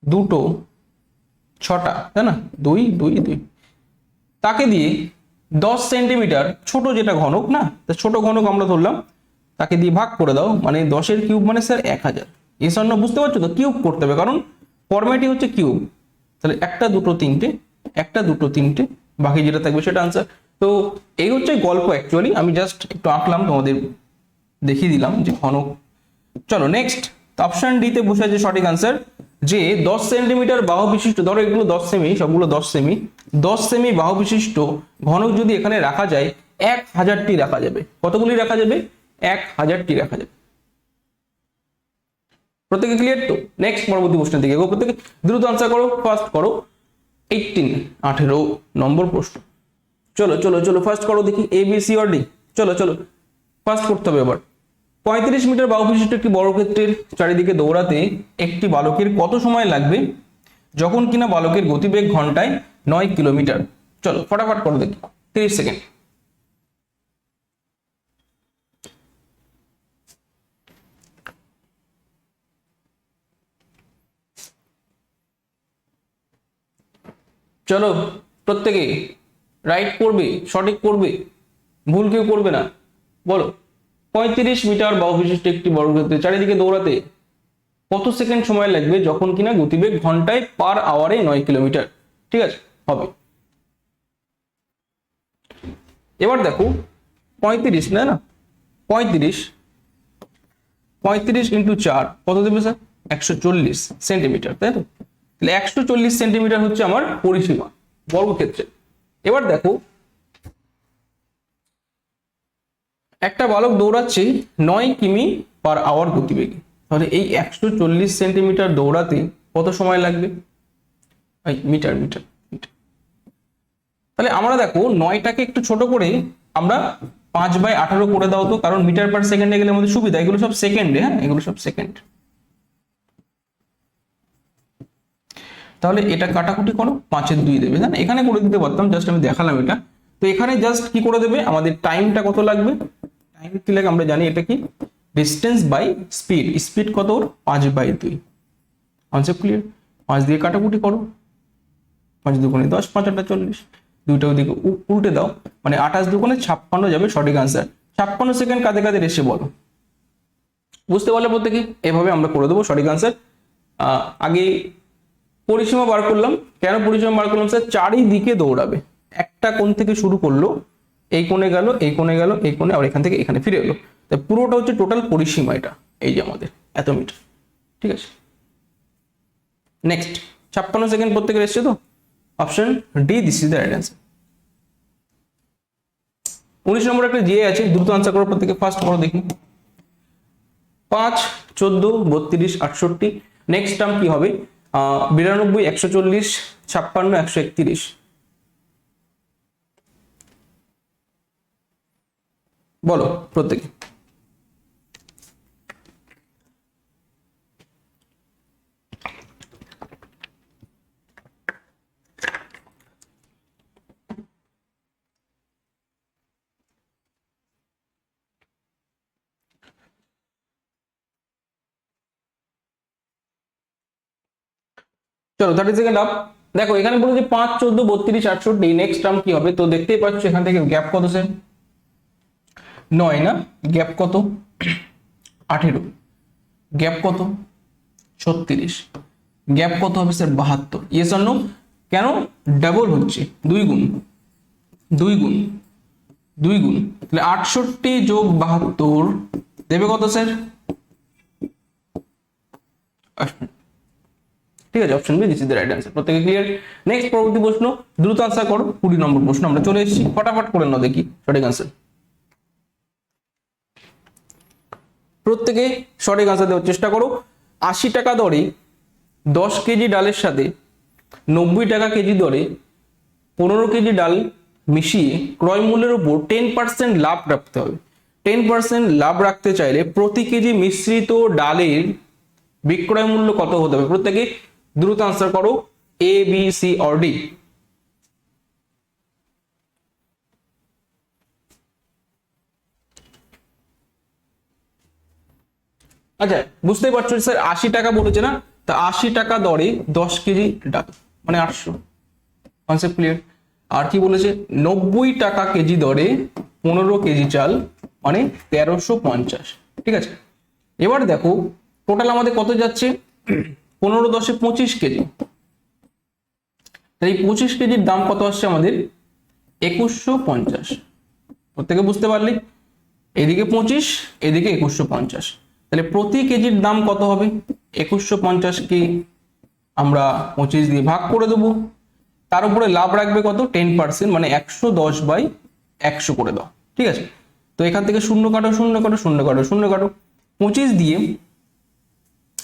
2 6টা, তাই না? 2 2 2, তাকে দিয়ে 10 সেন্টিমিটার ছোট যেটা ঘনক না, ছোট ঘনক আমরা ধরলাম, তাকে দিয়ে ভাগ করে দাও, মানে 10 এর কিউব মানে স্যার 1000। এই জন্য বুঝতে পারছো তো, কিউব করতে হবে, কারণ ফরম্যাটই হচ্ছে কিউব। তাহলে 1 2 3টে, 1 2 3টে, বাকি যেটা থাকবে সেটা আনসার। তো এই হচ্ছে গল্প অ্যাকচুয়ালি, আমি জাস্ট একটু আঁকলাম, তোমাদের দেখিয়ে দিলাম যে ঘনক। চলো নেক্সট, অপশন ডি তে বসে আছে সঠিক আনসার, যে 10 সেন্টিমিটার বাহু বিশিষ্ট, ধরো এগুলো 10 সেমি, সবগুলো 10 সেমি, 10 সেমি বাহু বিশিষ্ট ঘনক যদি এখানে রাখা যায়, 1000টি রাখা যাবে। কতগুলি রাখা যাবে? 1000টি রাখা যাবে। প্রত্যেকে ক্লিয়ার তো? নেক্সট পরবর্তী প্রশ্নের দিকে এগো, প্রত্যেকে দ্রুত আনসার করো, ফার্স্ট করো। 18 নম্বর প্রশ্ন। চলো চলো চলো ফার্স্ট করো দেখি, এ বি সি অর ডি। চলো চলো ফার্স্ট করতে হবে এবার। 35 মিটার বাহু বিশিষ্ট একটি বর্গক্ষেত্রের চারিদিকে দৌড়াতে একটি বালকের কত সময় লাগবে যখন কিনা বালকের গতিবেগ ঘন্টায় 9 কিলোমিটার? চলো ফটাফট করো দেখি, 30 সেকেন্ড। চলো প্রত্যেকে রাইট করবে, সঠিক করবে, ভুল কেউ করবে না। বলো, 35 মিটার বাহু বিশিষ্ট একটি বর্গক্ষেত্রের চারিদিকে দৌড়াতে কত সেকেন্ড সময় লাগবে যখন কিনা গতিবেগ ঘন্টায় পার আওয়ারে 9 কিলোমিটার? ঠিক আছে, হবে। এবার দেখো 35 না, 35 ইন্টু 4 কত দেবে স্যার? 140 সেন্টিমিটার, তাই তো? তাহলে 140 সেন্টিমিটার হচ্ছে আমার পরিসীমা বর্গক্ষেত্রে। এবার দেখো একটা বালক দৌড়াচ্ছে 9 কিমি পার আওয়ার গতিবেগে, তাহলে এই 140 সেন্টিমিটার দৌড়াতে কত সময় লাগবে? Metre metre metre. তাহলে আমরা দেখো 9টাকে একটু ছোট করে আমরা 5/18 করে দাও তো, কারণ মিটার পার সেকেন্ডে গেলে আমাদের সুবিধা, এগুলো সব সেকেন্ডে, হ্যাঁ এগুলো সব সেকেন্ড। তাহলে এটা কাটাকুটি করো, 5 2 দেবে, তাই না? এখানে করে দিতে পারতাম, জাস্ট আমি দেখালাম এটা। তো এখানে জাস্ট কি করে দেবে, আমাদের টাইমটা কত লাগবে, টাইম কি লাগে আমরা জানি, এটা কি ডিস্টেন্স বাই স্পিড, স্পিড কত ওর 5/2। Answer clear? 5 দিয়ে কাটাকুটি করো, 5 দুগুণে 10, 5 8 40, দুইটা ওদিকে উল্টে দাও, মানে 28 দুগুণে 56 যাবে সঠিক আনসার। 56 সেকেন্ড কাদের কাদের এসে বলো, বুঝতে পারলে প্রত্যেকে? এভাবে আমরা করে দেবো সঠিক আনসার। আগে পরিসীমা বার করলাম, কেন পরিসীমা বার করলাম স্যার? চারিদিকে দৌড়াবে, একটা কোণ থেকে শুরু করলো, এই কোণে গেল, এই কোণে গেল, এই কোণে, আর এখান থেকে এখানে ফিরে এলো, তাই পুরোটা হচ্ছে টোটাল পরিসীমা, এটা এই যে আমাদের এত মিটার, ঠিক আছে? নেক্সট 56 সেকেন্ড প্রত্যেকের এসছে তো? Option D, this is the right answer. 19 নম্বর একটা জিএ আছে, দ্রুত আনসার করো প্রত্যেকে, ফার্স্ট করো দেখি। 5 14 32 68, নেক্সট টার্ম কি হবে? 92 140 56 131। বলো প্রত্যেকে। চলো 30 সেকেন্ড আপ। দেখো এখানে বলো যে 5 14 32 68, নেক্সট টার্ম কি হবে? তো দেখতেই পাচ্ছ এখান থেকে গ্যাপ কত স্যার? 9 না, গ্যাপ কত? 18, গ্যাপ কত? 36, গ্যাপ কত হবে স্যার? 72। Yes or no? কেন? ডাবল হচ্ছে, 2 গুণ 2 গুণ 2 গুণ, তাহলে 68 যোগ 72 দেবে কত স্যার? ঠিক আছে, option B this is the right answer. প্রত্যেকে ক্লিয়ার? নেক্সট পরবর্তী প্রশ্ন, দ্রুত আনসার করো। 20 নম্বর প্রশ্ন আমরা চলে এসেছি, ফটাফট করে নাও দেখি সঠিক আনসার। প্রত্যেকে সঠিক আনসার দেওয়ার চেষ্টা করো। 80 টাকা দরে 10 কেজি ডালের সাথে 90 টাকা কেজি দরে 15 কেজি ডাল মিশিয়ে ক্রয় মূল্যের উপর 10% লাভ রাখতে হবে। 10% লাভ রাখতে চাইলে প্রতি কেজি মিশ্রিত ডালের বিক্রয় মূল্য কত হতে হবে? প্রত্যেকে দ্রুত আনসার করো, A B C or D. আচ্ছা, বুঝতেই পারছো স্যার 80 টাকা বলেছে না, তা 80 টাকা দরে 10 কেজি ডাল মানে 800, কনসেপ্ট ক্লিয়ার? আর কি বলেছে? 90 টাকা কেজি দরে 15 কেজি চাল মানে 1350। ঠিক আছে, এবার দেখো টোটাল আমাদের কত যাচ্ছে, 15 10 25 কেজি। এই 25 কেজির দাম কত আসছে আমাদের? 2150। প্রত্যেকে বুঝতে পারলি? এদিকে 25, এদিকে 2150, তাহলে প্রতি কেজির দাম কত হবে? 2150 কে আমরা 25 দিয়ে ভাগ করে দেবো, তার উপরে লাভ রাখবে কত? 10%, মানে 110/100 করে দাও। ঠিক আছে, তো এখান থেকে শূন্য কাটো, শূন্য কাটো, শূন্য কাটো, শূন্য কাটো। 25 দিয়ে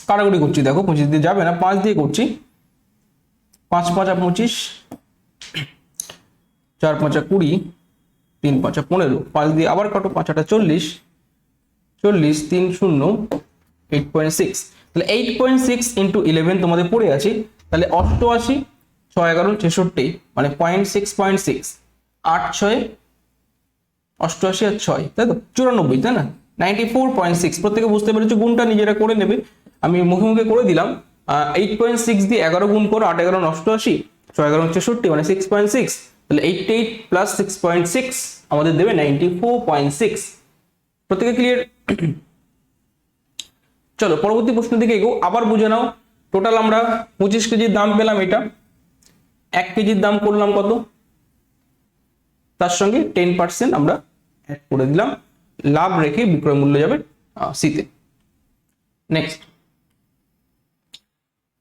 কাটাকুটি করছি, দেখো 25 দিয়ে যাবে না, 5 দিয়ে করছি। 5 5 25, 4 5 20, 3 5 15, 5 দিয়ে আবার কাটো, 5 8 40, 40 3 0 8.6, তাহলে 8.6 ইন্টু 11 তোমাদের পড়ে আছে, তাহলে 88 6 11 66 মানে 0.6, 8 6 88 আর 6, তাই তো 94, তাই না? 94.6। প্রত্যেকে বুঝতে পেরেছো? গুণটা নিজেরা করে নেবে, আমি মুখে মুখে করে দিলাম। 8.6 দিয়ে 11 গুণ করো, 8 11 88, 6 11 66 মানে 6.6, তাহলে 88 প্লাস 6.6 আমাদের দেবে 94.6। প্রত্যেকে ক্লিয়ার? চলো পরবর্তী প্রশ্নের দিকে এগো। আবার বুঝে নাও, টোটাল আমরা 25 কেজির দাম পেলাম, এটা 1 কেজির দাম করলাম কত, তার সঙ্গে 10% আমরা অ্যাড করে দিলাম, লাভ রেখে বিক্রয় মূল্য যাবে সিতে। নেক্সট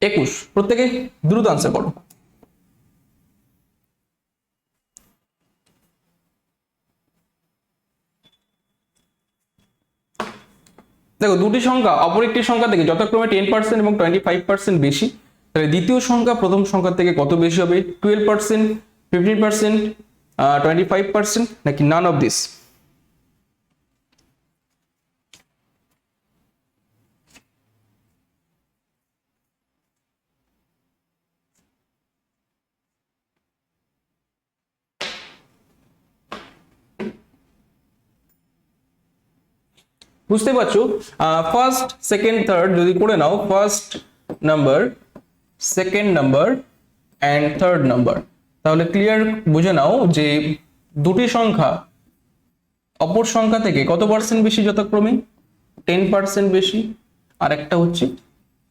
21, প্রত্যেকে দ্রুত আনসার করো। দেখো দুটি সংখ্যা অপর একটি সংখ্যা থেকে যথাক্রমে 10% এবং 25% বেশি, তাহলে দ্বিতীয় সংখ্যা প্রথম সংখ্যা থেকে কত বেশি হবে? 12%, 15%, 25% নাকি নান অফ দিস? বুঝতে পারছো? ফার্স্ট সেকেন্ড থার্ড যদি করে নাও, first number, second number and third number, তাহলে ক্লিয়ার বুঝে নাও যে দুটি সংখ্যা অপর সংখ্যা থেকে কত পার্সেন্ট বেশি, যথাক্রমে 10% বেশি আর একটা হচ্ছে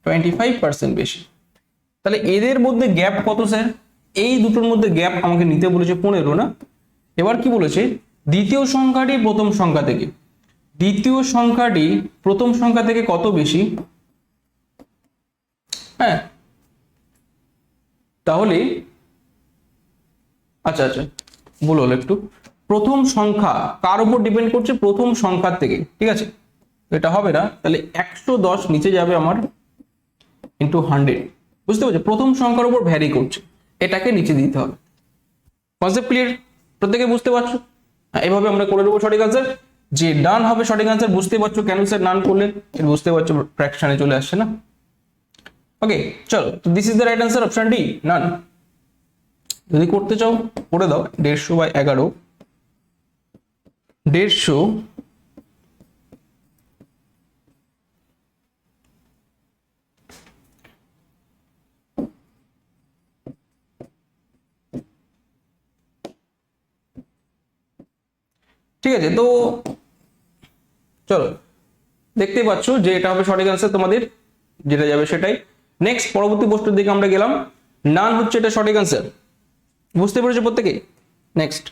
25% বেশি। তাহলে এদের মধ্যে গ্যাপ কত স্যার? এই দুটোর মধ্যে গ্যাপ আমাকে নিতে বলেছে 15 না। এবার কি বলেছে? দ্বিতীয় সংখ্যাটি প্রথম সংখ্যা থেকে, দ্বিতীয় সংখ্যাটি প্রথম সংখ্যা থেকে কত বেশি? হ্যাঁ, তাহলে আচ্ছা আচ্ছা ভুল হলো একটু, প্রথম সংখ্যা কার উপর ডিপেন্ড করছে? প্রথম সংখ্যার থেকে। ঠিক আছে, এটা হবে না, তাহলে 110 নিচে যাবে আমার ইন্টু 100। বুঝতে পারছো? প্রথম সংখ্যার উপর ভ্যারি করছে, এটাকে নিচে দিতে হবে। Concept clear? প্রত্যেকে বুঝতে পারছো? এইভাবে আমরা করে দেবো সঠিক আনসার, যে ডান হবে সঠিক আনসার। বুঝতে পারছো কেন স্যার নান করলেন? বুঝতে পারছো ফ্র্যাকশনে চলে আসছে না? ওকে চলো, তো this is the right answer, option D নান। যদি করতে চাও করে দাও। 150/11, 150 ঠিক আছে, তো চলো দেখতেই পাচ্ছ যে এটা হবে সঠিক আনসার তোমাদের, যেটা যাবে সেটাই। নেক্সট পরবর্তী প্রশ্নের দিকে আমরা গেলাম, নান হচ্ছে এটা সঠিক আনসার। বুঝতে পেরেছো প্রত্যেকে? নেক্সট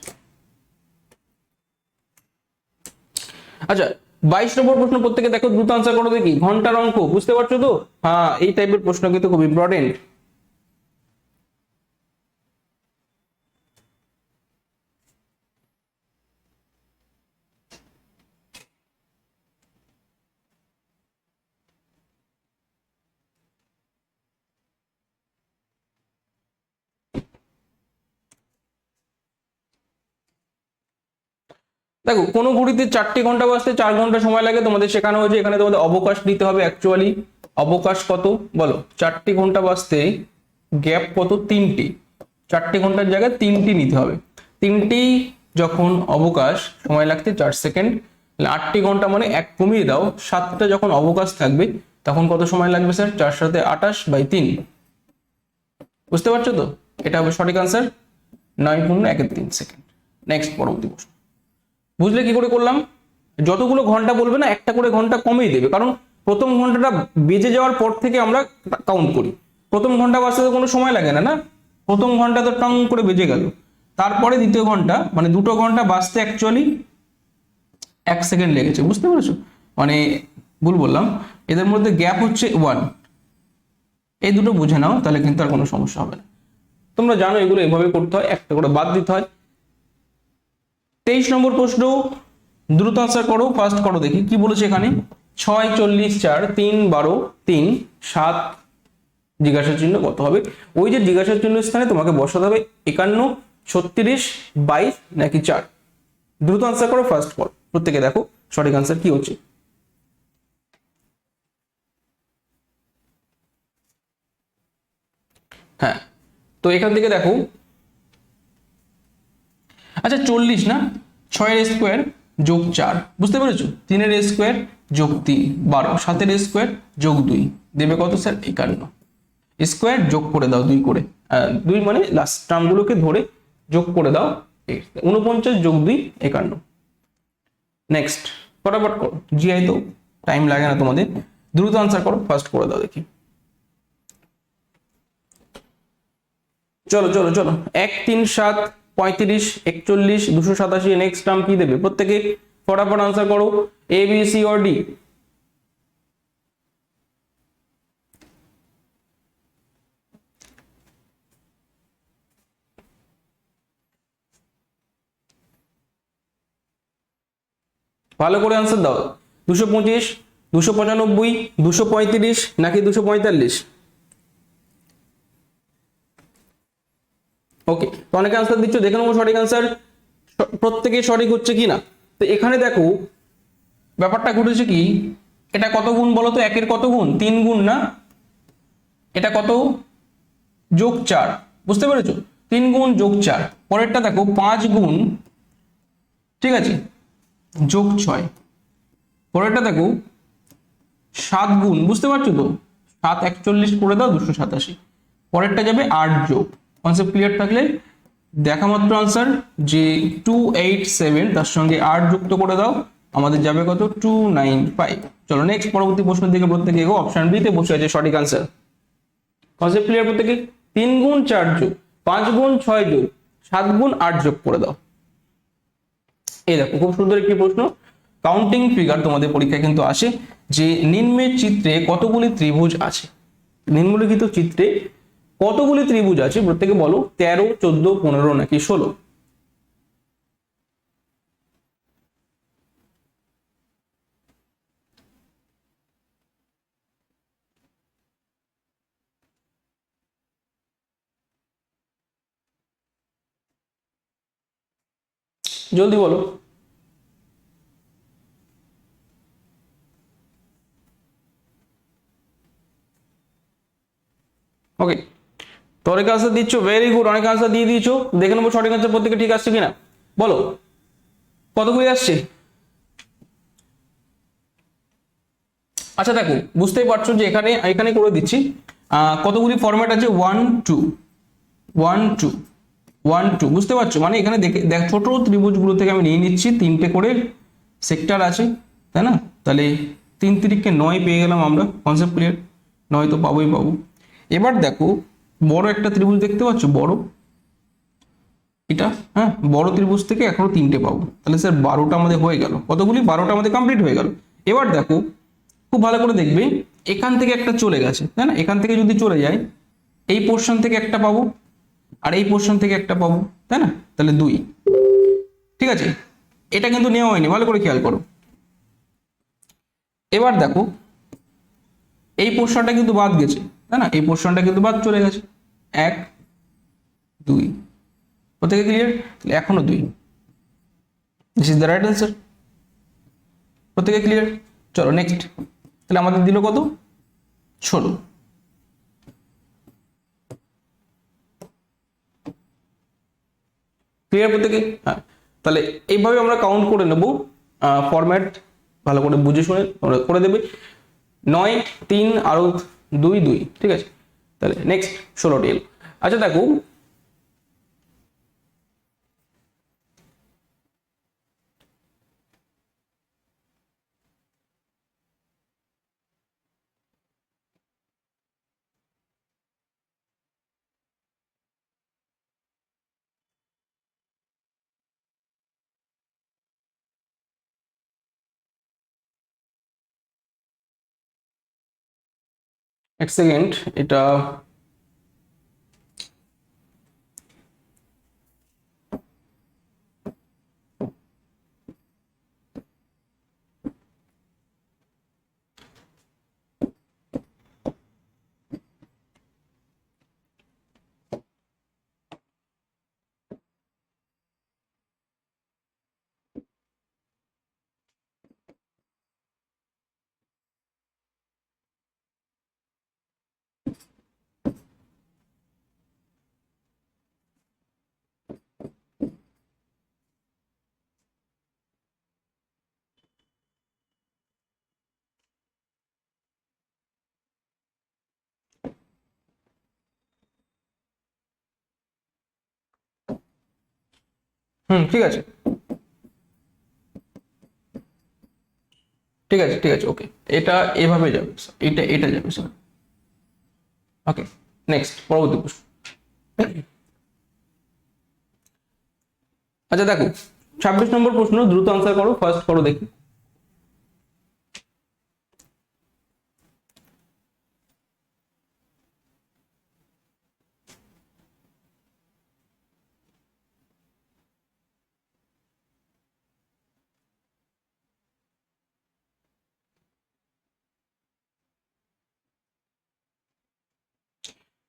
আচ্ছা 22 নম্বর প্রশ্ন, প্রত্যেকে দেখো দ্রুত আনসার করো দেখি। ঘন্টার অঙ্ক বুঝতে পারছো তো? হ্যাঁ, এই টাইপের প্রশ্ন কিন্তু খুব ইম্পর্টেন্ট। দেখো কোনো ঘড়িতে 4 ঘন্টা বাজতে 4 ঘন্টা সময় লাগে, তোমাদের শেখানো হয়েছে। এখানে তোমাদের অবকাশ নিতে হবে। অ্যাকচুয়ালি অবকাশ কত বলো? 4 ঘন্টা বাজতে গ্যাপ কত? 3টি। 4 ঘন্টার জায়গায় 3টি নিতে হবে। 3টি যখন অবকাশ, সময় লাগতে 4 সেকেন্ড, 8টি ঘন্টা মানে 1 কমিয়ে দাও, 7টা যখন অবকাশ থাকবে তখন কত সময় লাগবে স্যার? 4 সাথে 28/3। বুঝতে পারছো তো? এটা হবে সঠিক আনসার, 9.13 সেকেন্ড। নেক্সট পরবর্তী প্রশ্ন। বুঝলে কি করে করলাম? যতগুলো ঘন্টা বলবে না একটা করে ঘন্টা কমিয়ে দেবে, কারণ প্রথম ঘন্টাটা বেজে যাওয়ার পর থেকে আমরা কাউন্ট করি। প্রথম ঘন্টা বাজতে তো কোনো সময় লাগে না, না? প্রথম ঘন্টা তো টং করে বেজে গেল, তারপরে দ্বিতীয় ঘন্টা মানে 2টো ঘন্টা বাজতে অ্যাকচুয়ালি 1 সেকেন্ড লেগেছে। বুঝতে পেরেছো? মানে ভুল বললাম, এদের মধ্যে গ্যাপ হচ্ছে 1। এই দুটো বুঝে নাও, তাহলে কিন্তু আর কোনো সমস্যা হবে না। তোমরা জানো এগুলো এভাবে করতে হয়, একটা করে বাদ দিতে হয়। 23 নম্বর প্রশ্ন, দ্রুত আনসার করো, ফার্স্ট করো দেখি কি বলেছে এখানে। 6, 40, 4, 3, 12, 3, 7 জিজ্ঞাসা চিহ্ন কত হবে? ওই যে জিজ্ঞাসা চিহ্ন স্থানে তোমাকে বসাতে হবে 51, 36, 22 নাকি 4। দ্রুত আনসার করো, ফার্স্ট করো, প্রত্যেকে দেখো সঠিক আনসার কি হচ্ছে। হ্যাঁ, তো এখান থেকে দেখো। আচ্ছা 40 না, 6 স্কোয়ার যোগ 4, বুঝতে পেরেছো? 3 স্কোয়ার যোগ 3 12, 7 স্কোয়ার যোগ 2 দেবে কত স্যার? 51। স্কোয়ার যোগ করে দাও 2 করে, 2 মানে লাস্ট টার্মগুলোকে ধরে যোগ করে দাও, 49 যোগ 2 51। নেক্সট ফটাফট করো, জিআই তো টাইম লাগে না তোমাদের। দ্রুত আনসার করো, ফার্স্ট করে দাও দেখি। চলো চলো চলো, 1, 3, 7, 35, 41, 287। নেক্সট টার্ম কি দেবে? প্রত্যেকে ফটাফট আনসার করো, A B C or D. ভালো করে আনসার দাও। 225, 295, 235 নাকি 245? ওকে, তো অনেকে আনসার দিচ্ছ, দেখে নেবো সঠিক আনসার প্রত্যেকে সঠিক হচ্ছে কি না। তো এখানে দেখো ব্যাপারটা ঘটেছে কি, এটা কত গুণ বলো তো? 1-এর কত গুণ? 3 গুণ না? এটা কত? যোগ 4, বুঝতে পেরেছো? 3 গুণ যোগ 4। পরেরটা দেখো 5 গুণ, ঠিক আছে, যোগ 6। পরেরটা দেখো 7 গুণ, বুঝতে পারছো তো? 7 41 করে দাও 287। পরেরটা যাবে 8 যোগ। কনসেপ্ট ক্লিয়ার থাকলে দেখা মাত্র আনসার যে 287, তার সঙ্গে 8 যুক্ত করে দাও, আমাদের যাবে কত? 295। চলো নেক্সট পরবর্তী প্রশ্নের দিকে প্রত্যেকে এগো। অপশন বি তে বসে আছে সঠিক আনসার। কনসেপ্ট ক্লিয়ার প্রত্যেকে? 3 গুণ 4 যোগ 5 গুণ 6 যোগ 7 গুণ 8 যোগ করে দাও। এই দেখো খুব সুন্দর একটি প্রশ্ন। কাউন্টিং ফিগার তোমাদের পরীক্ষায় কিন্তু আসে যে নিম্নের চিত্রে কতগুলি ত্রিভুজ আছে। নিম্নলিখিত চিত্রে কতগুলি ত্রিভুজ আছে? প্রত্যেকে বলো, 13, 14, 15 নাকি 16? জলদি বলো। ওকে, তো অনেক আনসার দিচ্ছ, ভেরি গুড, অনেক আনসার দিয়ে দিয়েছো। দেখে নেবো সঠিক আনসার প্রত্যেকে ঠিক আসছে কিনা, বলো কতগুলি আসছে। আচ্ছা দেখো বুঝতেই পারছো যে এখানে এখানে করে দিচ্ছি কতগুলি ফরম্যাট আছে, 1 2 1 2 1 2, বুঝতে পারছো? মানে এখানে দেখ ছোট ত্রিভুজগুলো থেকে আমি নিয়ে নিচ্ছি 3টে করে সেক্টর আছে, তাই না? তাহলে 3 3 9 পেয়ে গেলাম আমরা। Concept clear? 9 তো পাবোই পাবো। এবার দেখো বড় একটা ত্রিভুজ দেখতে পাচ্ছ, বড় এটা, হ্যাঁ, বড় ত্রিভুজ থেকে এখনো 3টে পাবো, তাহলে স্যার 12টা আমাদের হয়ে গেল। কতগুলি? 12টা আমাদের কমপ্লিট হয়ে গেল। এবার দেখো খুব ভালো করে দেখবে, এখান থেকে একটা চলে গেছে, তাই না? এখান থেকে যদি চলে যায়, এই পোর্শন থেকে একটা পাবো আর এই পোর্শন থেকে একটা পাবো, তাই না? তাহলে 2। ঠিক আছে, এটা কিন্তু নেওয়া হয়নি, ভালো করে খেয়াল করো। এবার দেখো এই পোর্শনটা কিন্তু বাদ গেছে, তাই না? এই পোর্শনটা কিন্তু বাদ চলে গেছে। 1 2 প্রত্যেকে ক্লিয়ার? তাহলে এখনো 2। This is the right answer. প্রত্যেকে ক্লিয়ার? চলো নেক্সট। তাহলে আমাদের দিল কত? 16। ক্লিয়ার প্রত্যেকে? হ্যাঁ, তাহলে এইভাবে আমরা কাউন্ট করে নেব। ফরম্যাট ভালো করে বুঝে শুনে তোমরা করে দেবে। 9 3 আরো 2 2। ঠিক আছে, তাহলে নেক্সট 16টি এলো। আচ্ছা দেখো, এক সেকেন্ড, এটা ঠিক আছে, ঠিক আছে, ঠিক আছে, ওকে। এটা এভাবে যাবে স্যার, এটা যাবে স্যার। ওকে, নেক্সট পরবর্তী প্রশ্ন। আচ্ছা দেখো 26 নম্বর প্রশ্ন, দ্রুত আনসার করো, ফার্স্ট করো দেখি।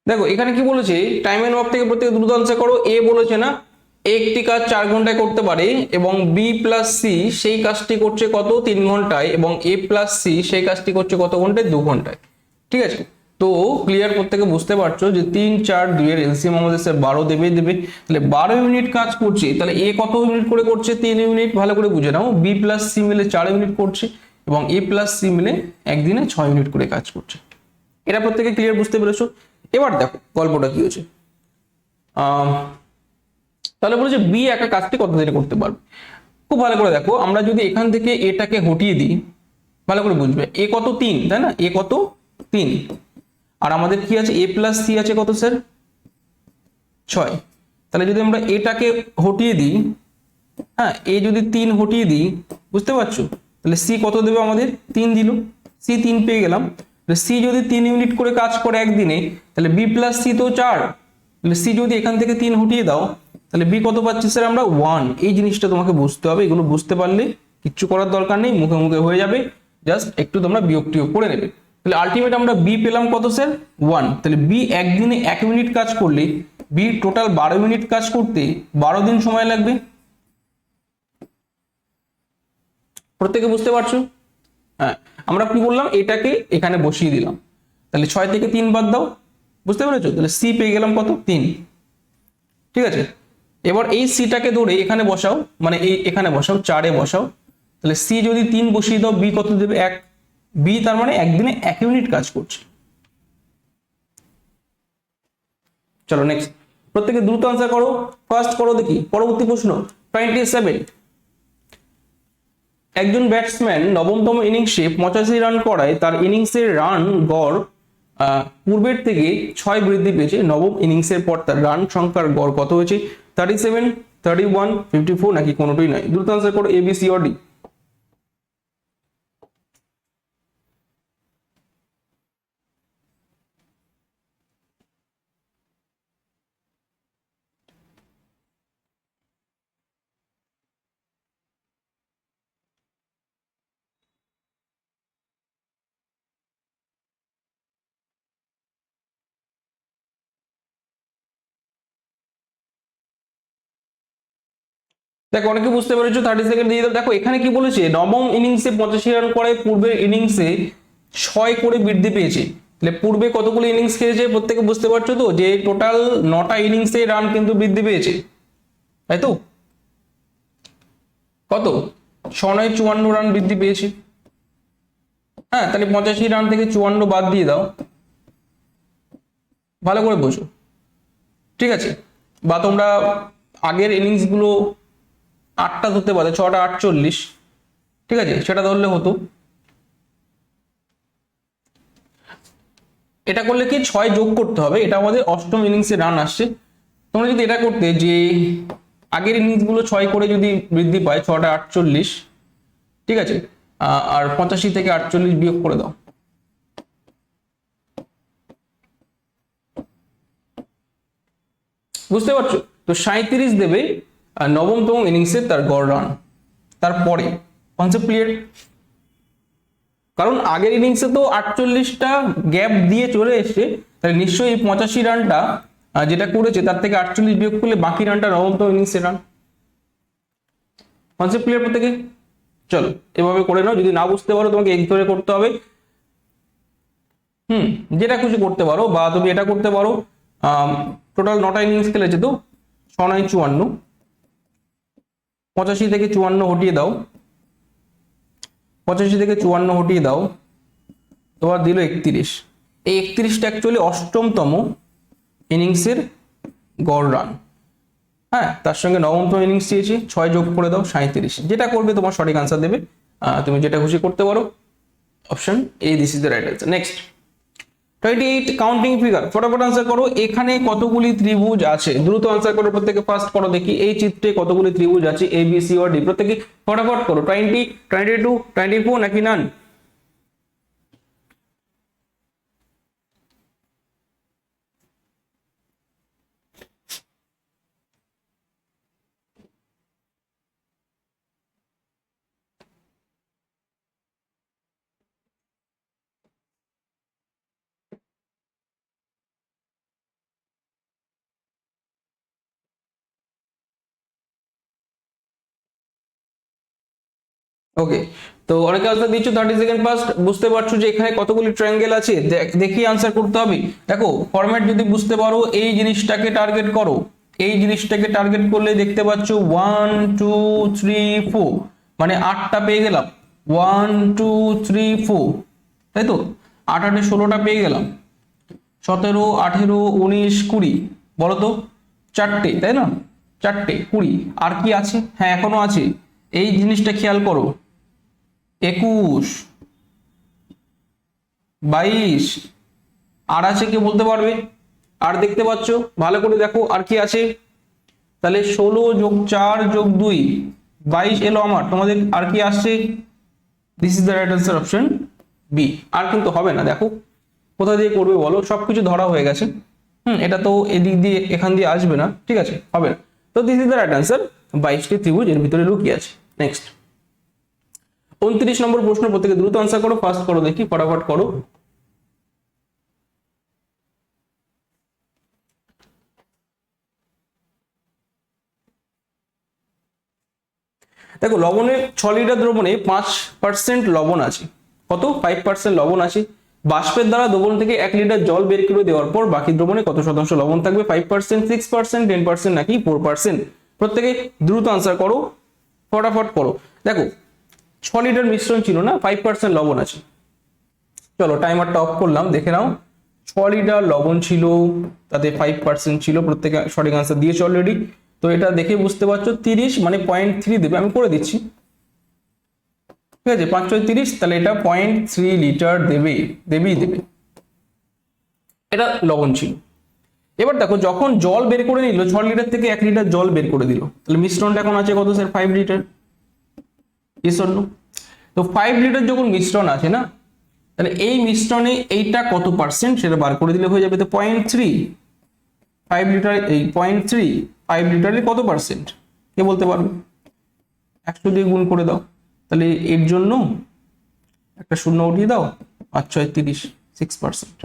দেখো এখানে কি বলেছে, টাইম এন্ড ওয়ার্ক থেকে প্রত্যেকে দ্রুত আনসার করো। এ বলেছে না একটি কাজ 4 ঘন্টায় করতে পারে, এবং বি প্লাস সি সেই কাজটি করছে কত? 3 ঘন্টায়, এবং এ প্লাস সি সেই কাজটি করছে কত ঘন্টায়? 2 ঘন্টায়। ঠিক আছে, তো ক্লিয়ার প্রত্যেকে বুঝতে পারছো যে 3 4 2 এর এলসিএম আমাদের স্যার 12 দেবে। তাহলে 12 ইউনিট কাজ করছে, তাহলে এ কত ইউনিট করে করছে? 3 ইউনিট। ভালো করে বুঝে নাও, বি প্লাস সি মিলে 4 ইউনিট করছে, এবং এ প্লাস সি মিলে একদিনে 6 ইউনিট করে কাজ করছে। এটা প্রত্যেকে ক্লিয়ার বুঝতে পেরেছো? এবার দেখো গল্পটা কি হয়েছে। তাহলে বলেছে বি একা কাজটি কত দিনে করতে পারবে। খুব ভালো করে দেখো, আমরা যদি এখান থেকে এটাকে হটিয়ে দিই, ভালো করে বুঝবে, এ কত? 3, তাই না? এ কত? 3। আর আমাদের কি আছে? এ প্লাস সি আছে কত স্যার? 6। তাহলে যদি আমরা এটাকে হটিয়ে দিই, হ্যাঁ, এ যদি 3 হটিয়ে দিই, বুঝতে পারছো? তাহলে সি কত দেবে আমাদের? 3 দিল। সি 3 পেয়ে গেলাম। সি যদি 3 ইউনিট করে কাজ করে একদিনে, তাহলে বি প্লাস সি তো 4। তাহলে সি যদি এখান থেকে 3 হটিয়ে দাও, তাহলে বি কত পাচ্ছি স্যার আমরা? 1। এই জিনিসটা তোমাকে বুঝতে হবে, এগুলো বুঝতে পারলে কিচ্ছু করার দরকার নেই, মুখে মুখে হয়ে যাবে, জাস্ট একটু তোমরা বিয়োগ টিয়োগ করে নেবে। তাহলে আলটিমেট আমরা বি পেলাম কত স্যার? 1। তাহলে বি একদিনে 1 মিনিট কাজ করলে বি টোটাল 12 মিনিট কাজ করতে 12 দিন সময় লাগবে। প্রত্যেকে বুঝতে পারছো? হ্যাঁ, আমরা কি বললাম, এটাকে এখানে বসিয়ে দিলাম, তাহলে 6 থেকে 3 বাদ দাও, বুঝতে পেরেছো? তাহলে সি পেয়ে গেলাম কত? 3। ঠিক আছে, এবার এই সিটাকে ধরে এখানে বসাও, মানে এই এখানে বসাও, 4 এ বসাও। তাহলে সি যদি 3 বসিয়ে দাও, বি কত দেবে? 1। বি তার মানে একদিনে 1 ইউনিট কাজ করছে। চলো নেক্সট, প্রত্যেকে দ্রুত আনসার করো, ফার্স্ট করো দেখি পরবর্তী প্রশ্ন। 27, একজন ব্যাটসম্যান নবমতম ইনিংসে 85 রান করায় তার ইনিংসের রান গড় পূর্বের থেকে 6 বৃদ্ধি পেয়েছে। নবম ইনিংসের পর তার রান সংখ্যার গড় কত হয়েছে? 37, 31, 54 নাকি কোনোটাই নাই? দ্রুত আনসার করো, A B C or D. দেখো অনেকে বুঝতে পেরেছো, 30 সেকেন্ড দিয়ে দাও। দেখো এখানে কি বলেছে, নবম ইনিংসে 85 রান করে পূর্বের ইনিংসে 6 করে বৃদ্ধি পেয়েছে। তাহলে পূর্বে কতগুলো ইনিংস খেলেছে প্রত্যেকে বুঝতে পারছো তো, যে টোটাল 9টা ইনিংসে রান কিন্তু বৃদ্ধি পেয়েছে, তাই তো? কত? 6-9-54 রান বৃদ্ধি পেয়েছে। হ্যাঁ, তাহলে 85 রান থেকে 54 বাদ দিয়ে দাও, ভালো করে বোঝো, ঠিক আছে? বা তোমরা আগের ইনিংস গুলো 8টা ধরতে পারো, 6টা 48, ঠিক আছে, সেটা ধরলে হতো। এটা করলে কি 6 যোগ করতে হবে, এটা আমাদের অষ্টম ইনিংসে রান আসছে। তোমরা যদি এটা করতে যে আগের ইনিংস গুলো 6 করে যদি বৃদ্ধি পায়, 6টা 48, ঠিক আছে, আর 85 থেকে 48 বিয়োগ করে দাও, বুঝতে পারছো তো? 37 দেবে নবমতম ইনিংসে তার গড় রান। তারপরে কনসেপ্ট ক্লিয়ার? কারণ আগের ইনিংসে তো 48টা গ্যাপ দিয়ে চলে এসছে, তাহলে নিশ্চয়ই 85 রানটা যেটা করেছে তার থেকে 48 বিয়োগ করলে বাকি রানটা নবমতম ইনিংসের রান। কনসেপ্ট ক্লিয়ার প্রত্যেকে? চলো এভাবে করে নাও, যদি না বুঝতে পারো তোমাকে এক ধরে করতে হবে। যেটা খুশি করতে পারো, বা তুমি এটা করতে পারো, টোটাল 9টা ইনিংস খেলেছে তো, 6-9-54, 85 থেকে 54 হটিয়ে দাও, 85 থেকে 54 হটিয়ে দাও, তোমার দিল 31। এই 31টা অ্যাকচুয়ালি অষ্টমতম ইনিংসের গড় রান। হ্যাঁ, তার সঙ্গে নবমতম ইনিংস দিয়েছি, 6 যোগ করে দাও, 37। যেটা করবে তোমার সঠিক আনসার দেবে, তুমি যেটা খুশি করতে পারো। Option A, this is the right answer. Next 28 counting figure, ফটাফট আনসার করো। এখানে কতগুলি ত্রিভুজ আছে? দ্রুত আনসার করো প্রত্যেকে, ফার্স্ট করো দেখি এই চিত্রে কতগুলি ত্রিভুজ আছে, এ বি সি অর ডি, প্রত্যেকে ফটাফট করো। 20, 22, 24 নাকি নান? ওকে, তো অনেকে আনসার দিচ্ছ 30 সেকেন্ড ফার্স্ট। বুঝতে পারছো যে এখানে কতগুলি ট্রায়াঙ্গেল আছে? দেখি আনসার করতে হবে। দেখো ফরম্যাট যদি বুঝতে পারো, এই জিনিসটাকে টার্গেট করো, এই জিনিসটাকে টার্গেট করলে দেখতে পাচ্ছ 1 2 3 4, মানে 8টা পেয়ে গেলাম, 1 2 3 4, তাই তো? 8 8 16টা পেয়ে গেলাম, 17 18 19 20, বলো তো? 4টে, তাই না? 4টে 20, আর কি আছে? হ্যাঁ এখনো আছে, এই জিনিসটা খেয়াল করো, 21 22, আর আছে কে বলতে পারবে? আর দেখতে পাচ্ছ, ভালো করে দেখো আর কি আছে। তাহলে 16 যোগ 4 যোগ 2, 22 এলো আমার। তোমাদের আর কি আসছে? This is the right answer, option B. আর কিন্তু হবে না, দেখো কোথা দিয়ে করবে বলো, সবকিছু ধরা হয়ে গেছে। এটা তো এদিক দিয়ে এখান দিয়ে আসবে না, ঠিক আছে, হবে না। তো this is the right answer, 22টি ত্রিভুজ এর ভিতরে লুকিয়ে আছে। নেক্সট 29 নম্বর প্রশ্ন, প্রত্যেকে দ্রুত আনসার করো, ফার্স্ট করো দেখি, ফটাফট করো। দেখো লবণের 6 লিটার দ্রবণে 5% লবণ আছে। কত? 5% লবণ আছে। বাষ্পের দ্বারা দ্রবণ থেকে 1 লিটার জল বের করে দেওয়ার পর বাকি দ্রবণে কত শতাংশ লবণ থাকবে? 5%, 6%, 10% নাকি 4%? প্রত্যেকে দ্রুত আনসার করো, ফটাফট করো। দেখো 6 লিটার মিশ্রণ ছিল না, 5% লবণ আছে। চলো টাইমারটা অফ করলাম, দেখে নাও। 6 লিটার লবণ ছিল, তাতে 5% ছিল, প্রত্যেকে সঠিক আনসার দিয়েছে অলরেডি। তো এটা দেখে বুঝতে পারছো 30 মানে 0.3 দেবে, আমি করে দিচ্ছি, ঠিক আছে? 5 × 30, তাহলে এটা 0.3 লিটার দেবে, দেবেই দেবে। এটা লবণ ছিল। এবার দেখো যখন জল বের করে নিল 6 লিটার থেকে 1 লিটার জল বের করে দিল, তাহলে মিশ্রণটা এখন আছে কত স্যার 5 লিটার। তো 5 লিটার যখন মিশ্রণ আছে না, তাহলে এই মিশ্রণে এইটা কত পার্সেন্ট সেটা বার করে দিলে হয়ে যাবে। তো 0.3, 5 লিটার এই 0.3 5 লিটারে কত পার্সেন্ট কে বলতে পারবে? 100 দিয়ে গুণ করে দাও, তাহলে এর জন্য একটা শূন্য উঠিয়ে দাও, 5 6 30, 6%।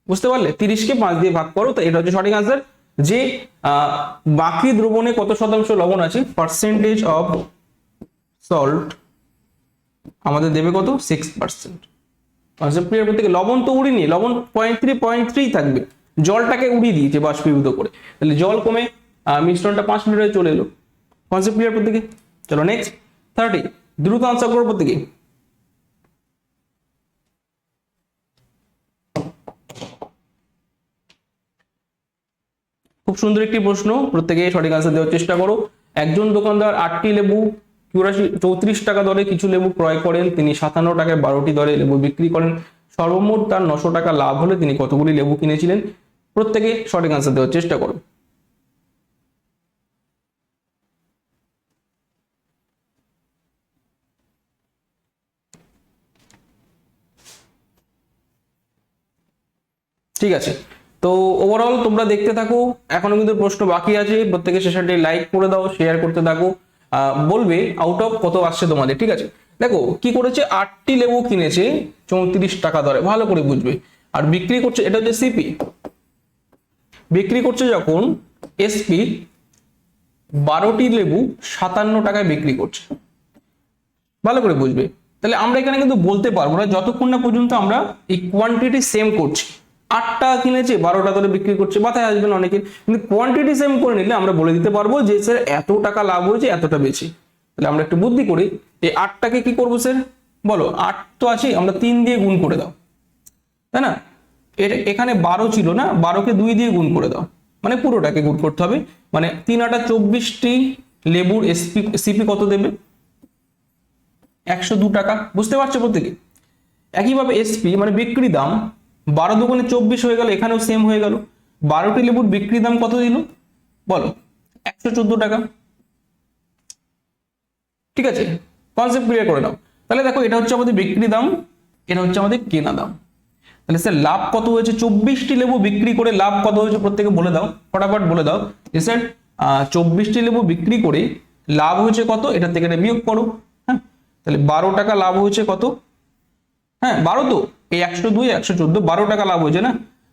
বুঝতে পারলে? 30 কে 5 দিয়ে ভাগ করো, তো এটা হচ্ছে সঠিক আনসার। যে বাকি দ্রবণে কত শতাংশ লবণ আছে, পার্সেন্টেজ অফ সল্ট আমাদের দেবে কত 6%। Concept clear? প্রত্যেকে লবণ তো উড়িনি, লবণ 0.3 থাকবে, জলটাকে উড়িয়ে দিয়েছে বাষ্পীভূত করে, তাহলে জল কমে মিশ্রণটা 5 লিটারে চলে এলো। কনসেপ্ট ক্লিয়ার প্রত্যেকে? চলো নেক্সট 30, দ্রুত আনসার করো প্রত্যেকে। খুব সুন্দর একটি প্রশ্ন, প্রত্যেকে সঠিক আনসার দেওয়ার চেষ্টা করো। একজন দোকানদার 8টি লেবু 34 টাকা দরে কিছু লেবু ক্রয় করেন, তিনি 57 টাকায় 12টি দরে লেবু বিক্রি করেন, সর্বমোট তার 900 টাকা লাভ হলে তিনি কতগুলি লেবু কিনেছিলেন? প্রত্যেকে সঠিক আনসার দেওয়ার চেষ্টা করো। ঠিক আছে, তো ওভারঅল তোমরা দেখতে থাকো, এখনো কিন্তু প্রশ্ন বাকি আছে, প্রত্যেকে সেশনটি লাইক করে দাও, শেয়ার করতে থাকো, বলবে আউট অফ কত আসছে তোমাদের। ঠিক আছে, দেখো কি করেছে, 8টি লেবু কিনেছে 34 টাকা দরে, ভালো করে বুঝবে, আর বিক্রি করছে, এটা হচ্ছে সিপি, বিক্রি করছে যখন এসপি 12টি লেবু 57 টাকায় বিক্রি করছে, ভালো করে বুঝবে। তাহলে আমরা এখানে কিন্তু বলতে পারবো না যতক্ষণ না পর্যন্ত আমরা এই কোয়ান্টিটি সেম করছি। 8 টাকা কিনেছে 12 টাকা করে বিক্রি করছে, মাথায় আসবে না অনেকের, কিন্তু কোয়ান্টিটি সেম করে নিলে আমরা বলে দিতে পারবো যে স্যার এত টাকা লাভ হয়েছে, এতটা বেশি। তাহলে আমরা একটু বুদ্ধি করি, এই 8টাকে কি করবো স্যার বলো, 8 তো আছে, আমরা 3 দিয়ে গুণ করে দাও, তাই না? এখানে 12 ছিল না, 12কে 2 দিয়ে গুণ করে দাও, মানে পুরোটাকে গুণ করতে হবে, মানে 3 8 24টি লেবুর সিপি কত দেবে? 102 টাকা। বুঝতে পারছো প্রত্যেকে? একইভাবে এসপি মানে বিক্রি দাম 12 দোকানে 24 হয়ে গেল, এখানেও সেম হয়ে গেল, 12টি লেবুর বিক্রি দাম কত দিল বলো? 114 টাকা। ঠিক আছে, কনসেপ্ট ক্লিয়ার করে নাও। তাহলে দেখো এটা হচ্ছে আমাদের বিক্রি দাম, এটা হচ্ছে আমাদের কেনা দাম। তাহলে স্যার লাভ কত হয়েছে? 24টি লেবু বিক্রি করে লাভ কত হয়েছে প্রত্যেকে বলে দাও, ফটাফট বলে দাও। স্যার 24টি লেবু বিক্রি করে লাভ হয়েছে কত, এটা থেকে এটা বিয়োগ করো। হ্যাঁ, তাহলে 12 টাকা লাভ হয়েছে কত? হ্যাঁ 12, তো এই 102 114 12 টাকা লাভ হয়েছে না।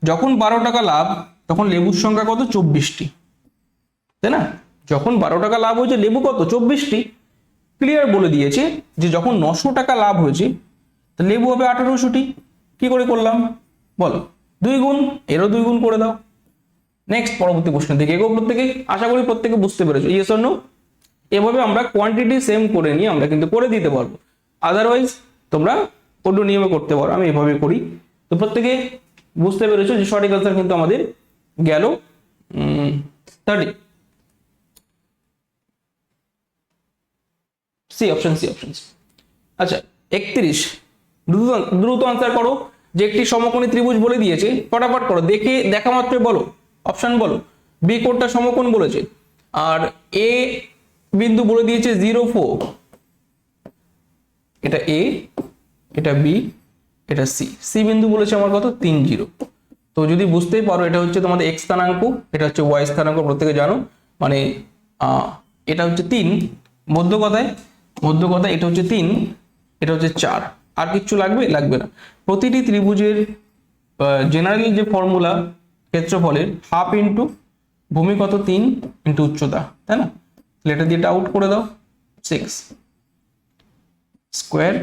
যখন 12 টাকা লাভ তখন লেবুর সংখ্যা কত? 24টি, তাই না? যখন 12 টাকা লাভ হয়েছে লেবু কত? 24টি। ক্লিয়ার বলে দিয়েছে যে যখন 900 টাকা লাভ হয়েছে তো লেবু হবে 1800টি। কি করে করলাম বলো? 2 গুণ, এরও 2 গুণ করে দাও। নেক্সট পরবর্তী প্রশ্ন থেকে এগো প্রত্যেকে, আশা করি প্রত্যেকে বুঝতে পেরেছো, ইয়েস অর নো? এভাবে আমরা কোয়ান্টিটি সেম করে নিয়ে আমরা কিন্তু করে দিতে পারবো, আদারওয়াইজ তোমরা অন্য নিয়মে করতে পারো, আমি এভাবে করি। তো প্রত্যেকে বুঝতে পেরেছো যে সঠিক আনসার কিন্তু আমাদের গেল 30, সি অপশন, সি অপশন। আচ্ছা 31, দ্রুত আনসার করো। যে একটি সমকোণী ত্রিভুজ বলে দিয়েছে, ফটাফট করো, দেখে দেখা মাত্র বলো, অপশন বলো। বি কোণটা সমকোণ বলেছে, আর এ বিন্দু বলে দিয়েছে 0 4, এটা এ, এটা বি, এটা সি, সি বিন্দু বলেছে আমার কত? 3 0। তো যদি বুঝতেই পারো এটা হচ্ছে তোমাদের এক্স স্থানাঙ্ক, এটা হচ্ছে ওয়াই স্থানাঙ্ক, প্রত্যেকে জানো, মানে এটা হচ্ছে 3, মধ্য কথায় এটা হচ্ছে 3, এটা হচ্ছে 4, আর কিছু লাগবে? লাগবে না। প্রতিটি ত্রিভুজের জেনারেল যে ফর্মুলা ক্ষেত্রফলের হাফ ইন্টু ভূমি কত? 3 ইন্টু উচ্চতা, তাই না? তাহলে এটা দিয়ে এটা আউট করে দাও, 6 স্কোয়ার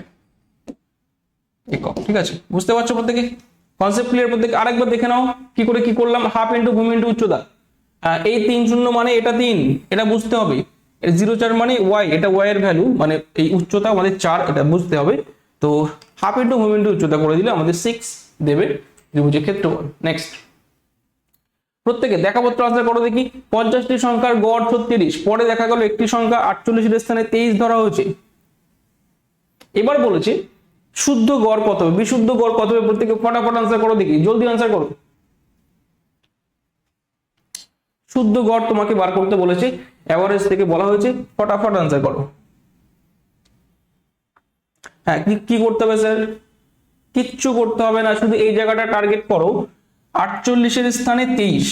একক। ঠিক আছে, বুঝতে পারছো প্রত্যেকে? কনসেপ্ট ক্লিয়ার প্রত্যেকে? আরেকবার দেখে নাও কি করে কি করলাম। হাফ ইন্টু ভূমি ইন্টু উচ্চতা, এই 3 0 মানে এটা 3, এটা বুঝতে হবে। 0 4 মানে ওয়াই, এটা ওয়াই এর ভ্যালু, মানে এই উচ্চতা আমাদের 4, এটা বুঝতে হবে। তো হাফ ইন্টু ভূমি ইন্টু উচ্চতা করে দিলে আমাদের 6 দেবে ত্রিভুজের ক্ষেত্রফল। নেক্সট প্রত্যেকে দেখাপত্র আনসার করো দেখি। 50টি সংখ্যার গড় 36, পরে দেখা গেল একটি সংখ্যা 48 স্থানে 23 ধরা হয়েছে। এবার বলেছে শুদ্ধ গড় কত হবে, বিশুদ্ধ গড় কত হবে? প্রত্যেকে ফটাফট আনসার করো দেখি, জলদি আনসার করো। শুদ্ধ গড় তোমাকে বার করতে বলেছে, অ্যাভারেজ থেকে বলা হয়েছে, ফটাফট আনসার করো। হ্যাঁ, কি করতে হবে স্যার? কিচ্ছু করতে হবে না, শুধু এই জায়গাটা টার্গেট করো, 48-এর স্থানে 23,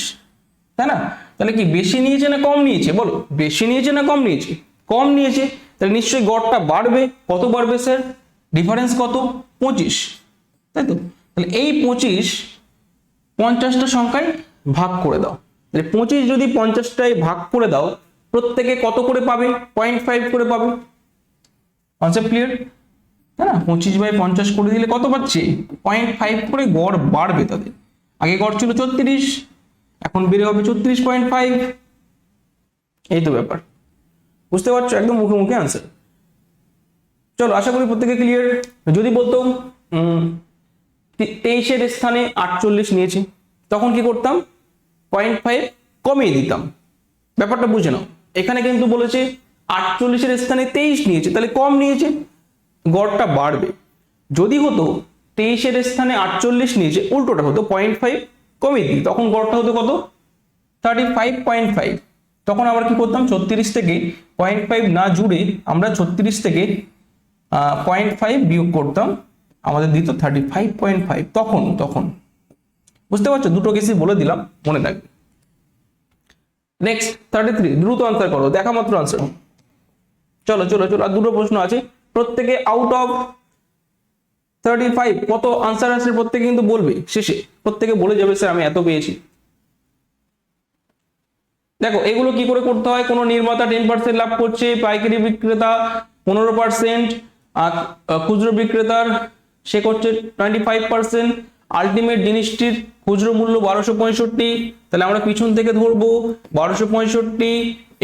তাই না? তাহলে কি বেশি নিয়েছে না কম নিয়েছে বলো? বেশি নিয়েছে না কম নিয়েছে? কম নিয়েছে, তাহলে নিশ্চয়ই গড়টা বাড়বে। কত বাড়বে স্যার? ডিফারেন্স কত? 25, তাই তো? তাহলে এই 25 50টা সংখ্যায় ভাগ করে দাও। তাহলে 25 যদি 50টায় ভাগ করে দাও, প্রত্যেকে কত করে পাবে? 0.5 করে পাবে। Concept clear? তাই না? 25/50 করে দিলে কত পাচ্ছে? 0.5 করে গড় বাড়বে তাদের। আগে গড় ছিল 34, এখন বেড়ে হবে 34.5। এই তো ব্যাপার, বুঝতে পারছো? একদম মুখে মুখে আনসার। চলো, আশা করি প্রত্যেকে ক্লিয়ার। যদি বলতো 23-এর স্থানে 48 নিয়েছি, তখন কি করতাম? 0.5 কমিয়ে দিতাম। ব্যাপারটা বুঝে নাও, এখানে কিন্তু বলেছে 48-এর স্থানে 23 নিয়েছে, তাহলে কম নিয়েছে, গড়টা বাড়বে। যদি হতো 23-এর স্থানে 48 নিয়েছে, উল্টোটা হতো 0.5 কমিয়ে দিই, তখন গড়টা হতো কত? 35.5। তখন আবার কি করতাম? 36 থেকে 0.5 না জুড়ে আমরা 36 থেকে 0.5 বিয়োগ করতাম, আমাদের দিত 35.5। তখন বুঝতে পারছো? দুটো কেসই বলে দিলাম, মনে রাখবে। নেক্সট 33, দ্রুত আনসার করো, দেখা মাত্র আনসার। চলো, আর দুটো প্রশ্ন আছে, প্রত্যেকে আউট অফ 35 কত আনসার আছে প্রত্যেকে কিন্তু বলবে, শেষে প্রত্যেকে বলে যাবে স্যার আমি এত পেয়েছি। দেখো এগুলো কি করে করতে হয়। কোনো নির্মাতা 10% লাভ করছে, পাইকারি বিক্রেতা 15%, আর খুচরো বিক্রেতার সে করছে 25%। আলটিমেট জিনিসটির খুচরো মূল্য 1265, তাহলে আমরা পিছন থেকে ধরবো 1265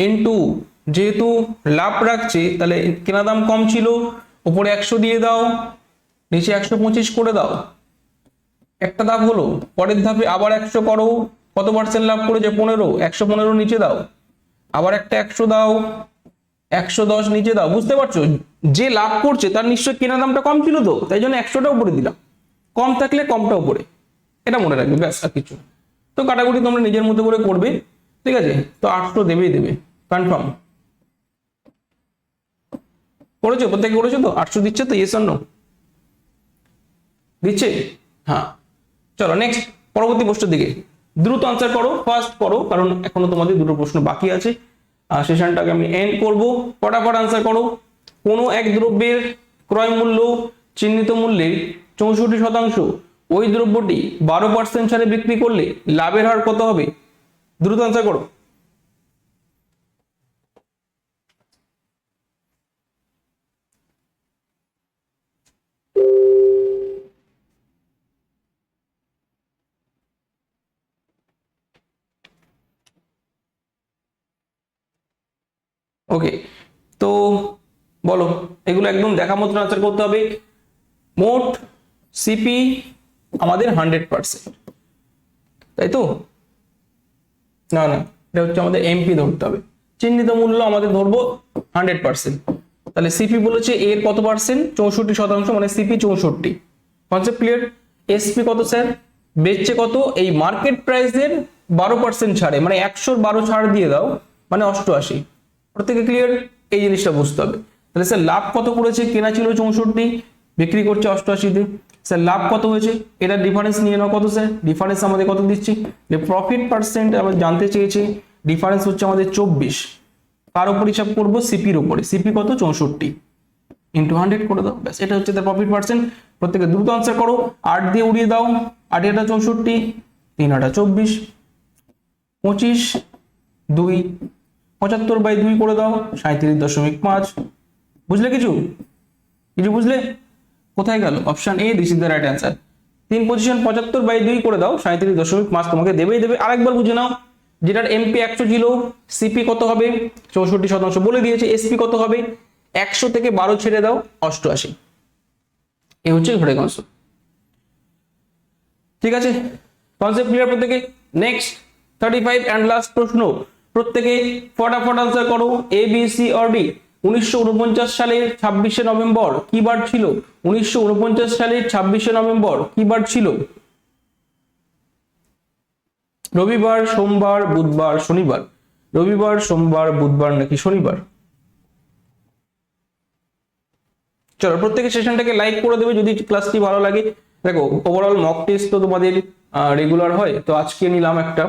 ইন্টু, যেহেতু লাভ রাখছে তাহলে কেনা দাম কম ছিল, উপরে 100 দিয়ে দাও, নিচে 125 করে দাও। একটা ধাপ হলো, পরের ধাপে আবার 100 করো, কত পার্সেন্ট লাভ করেছে? 15, 115 নিচে দাও, আবার একটা 100 দাও, 110 নিচে দাও। বুঝতে পারছো? যে লাভ করছে তার নিশ্চয় কেনা দামটা কম ছিল, তো তাই জন্য 100টা উপরে দিলাম, কম থাকলে কমটা উপরে, এটা মনে রাখবে, ব্যাস আর কিছু। তো কাটাকুটি তোমরা নিজের মতো করে করবে, ঠিক আছে? তো 800 দেবে, কনফার্ম করেছো? প্রত্যেকে করেছো তো? 800 দিচ্ছে তো? ইয়েস অর নো দিচ্ছে? হ্যাঁ, চলো নেক্সট পরবর্তী প্রশ্নের দিকে দ্রুত আনসার করো, ফার্স্ট করো, কারণ এখনো তোমাদের দুটো প্রশ্ন বাকি আছে, সেশনটাকে আমি এন্ড করব। ফটাফট আনসার করো। কোনো এক দ্রব্যের ক্রয় মূল্য চিহ্নিত মূল্যের 64%, ওই দ্রব্যটি 12% ছাড়ে বিক্রি করলে লাভের হার কত হবে? দ্রুত আনসার করো। ওকে, তো বলো, এগুলো একদম দেখা মতো আনসার করতে হবে। মোট সিপি আমাদের 100%, তাই তো? না, এটা হচ্ছে আমাদের এমপি ধরতে হবে। চিহ্নিত মূল্য আমাদের ধরবো 100%, তাহলে সিপি বলেছে এর কত পার্সেন্ট? 64%, মানে সিপি 64। Concept clear? এসপি কত স্যার? বেচছে কত? এই মার্কেট প্রাইসের 12% ছাড়ে, মানে 112 ছাড় দিয়ে দাও, মানে 88। প্রত্যেকে ক্লিয়ার? এই জিনিসটা বুঝতে হবে। তাহলে স্যার লাভ কত করেছে? কেনা ছিল 64, বিক্রি করছে 88-তে। স্যার লাভ কত হয়েছে? এটা ডিফারেন্স নিয়ে নাও। কত স্যার ডিফারেন্স আমাদের? কত দিচ্ছি? প্রফিট পার্সেন্ট আমরা জানতে চেয়েছি, ডিফারেন্স হচ্ছে আমাদের 24। কার উপর হিসাব করবো? সিপির উপরে। সিপি কত? 64 ইন্টু 100 করে দাও, ব্যাস এটা হচ্ছে তার প্রফিট পার্সেন্ট। প্রত্যেকে দ্রুত আনসার করো। 8 দিয়ে উড়িয়ে দাও, 8 এটা 64, 3 8 24, 25 2, 75/2 করে দাও, 37.5। বুঝলে কিছু বুঝলে? কোথায় গেল? Option A, this is the right answer. 3 position 75/2 করে দাও, 37.5 তোমাকে দেবেই দেবে। আরেকবার বুঝে নাও, যেটার এমপি 100 ছিল, সিপি কত হবে? 64% বলে দিয়েছে। এসপি কত হবে? 100 থেকে 12 ছেড়ে দাও, 88। এই হচ্ছে ঘটে কনসেপ্ট। ঠিক আছে, কনসেপ্ট ক্লিয়ার প্রত্যেকে? নেক্সট 35 এন্ড লাস্ট প্রশ্ন, প্রত্যেকে ফটাফট আনসার করো। A B C or D. 1949 সালের 26শে নভেম্বর কি বার ছিল? 1949 সালের 26শে নভেম্বর কি বার ছিল? রবিবার, সোমবার, বুধবার, শনিবার। রবিবার, সোমবার, বুধবার নাকি শনিবার? চলো প্রত্যেকে সেশনটাকে লাইক করে দেবে যদি ক্লাসটি ভালো লাগে। দেখো ওভারঅল মক টেস্ট তো তোমাদের রেগুলার হয়, তো আজকে নিলাম একটা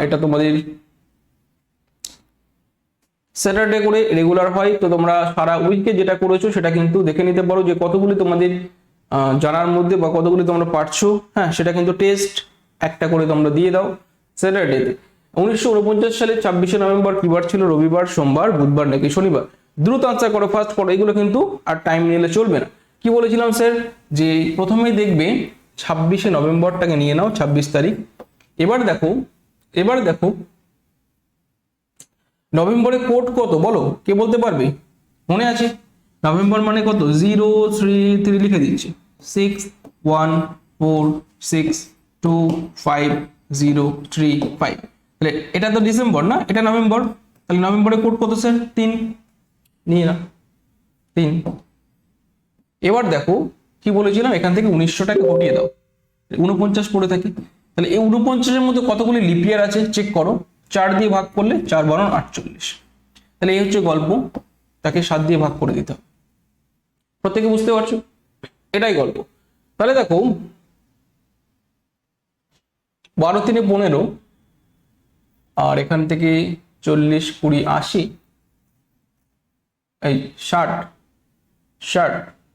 এটা তোমাদের স্যাটারডে করে রেগুলার হয়, তো তোমরা সারা উইকে যেটা করেছো সেটা কিন্তু দেখে নিতে পারো যে কতগুলি তোমাদের জানার মধ্যে বা কতগুলি তোমরা পারছো। হ্যাঁ, সেটা কিন্তু টেস্ট একটা করে তোমরা দিয়ে দাও স্যাটারডেতে। 1949 সালে 26শে নভেম্বর কি বার ছিল? রবিবার, সোমবার, বুধবার নাকি শনিবার? দ্রুত আনসার করো, ফার্স্ট করো, এগুলো কিন্তু আর টাইম নিলে চলবে না। কি বলেছিলাম স্যার? যে প্রথমেই দেখবে 26শে নভেম্বরটাকে নিয়ে নাও, 26 তারিখ। এবার দেখো নভেম্বরে কোড কত বলো, কে বলতে পারবে? মনে আছে নভেম্বর মানে কত? 033 লিখে দিচ্ছি, 61462503 তাহলে এটা তো ডিসেম্বর না, এটা নভেম্বর, তাহলে নভেম্বরে কোড কত স্যার? 3 নিয়ে না 3। এবার দেখো কি বলেছিলাম, এখান থেকে 1900টাকে কটিয়ে দাও, 49 পড়ে থাকি। তাহলে এই 49-এর মধ্যে কতগুলি লিপিয়ার আছে চেক করো, 4 দিয়ে ভাগ করলে 4 × 12 = 48। তাহলে এই হচ্ছে গল্প, তাকে 7 দিয়ে ভাগ করে দিতে হবে। প্রত্যেকে বুঝতে পারছো? এটাই গল্প। তাহলে দেখো 12 × 3 = 15, আর এখান থেকে 40 20 80, এই 60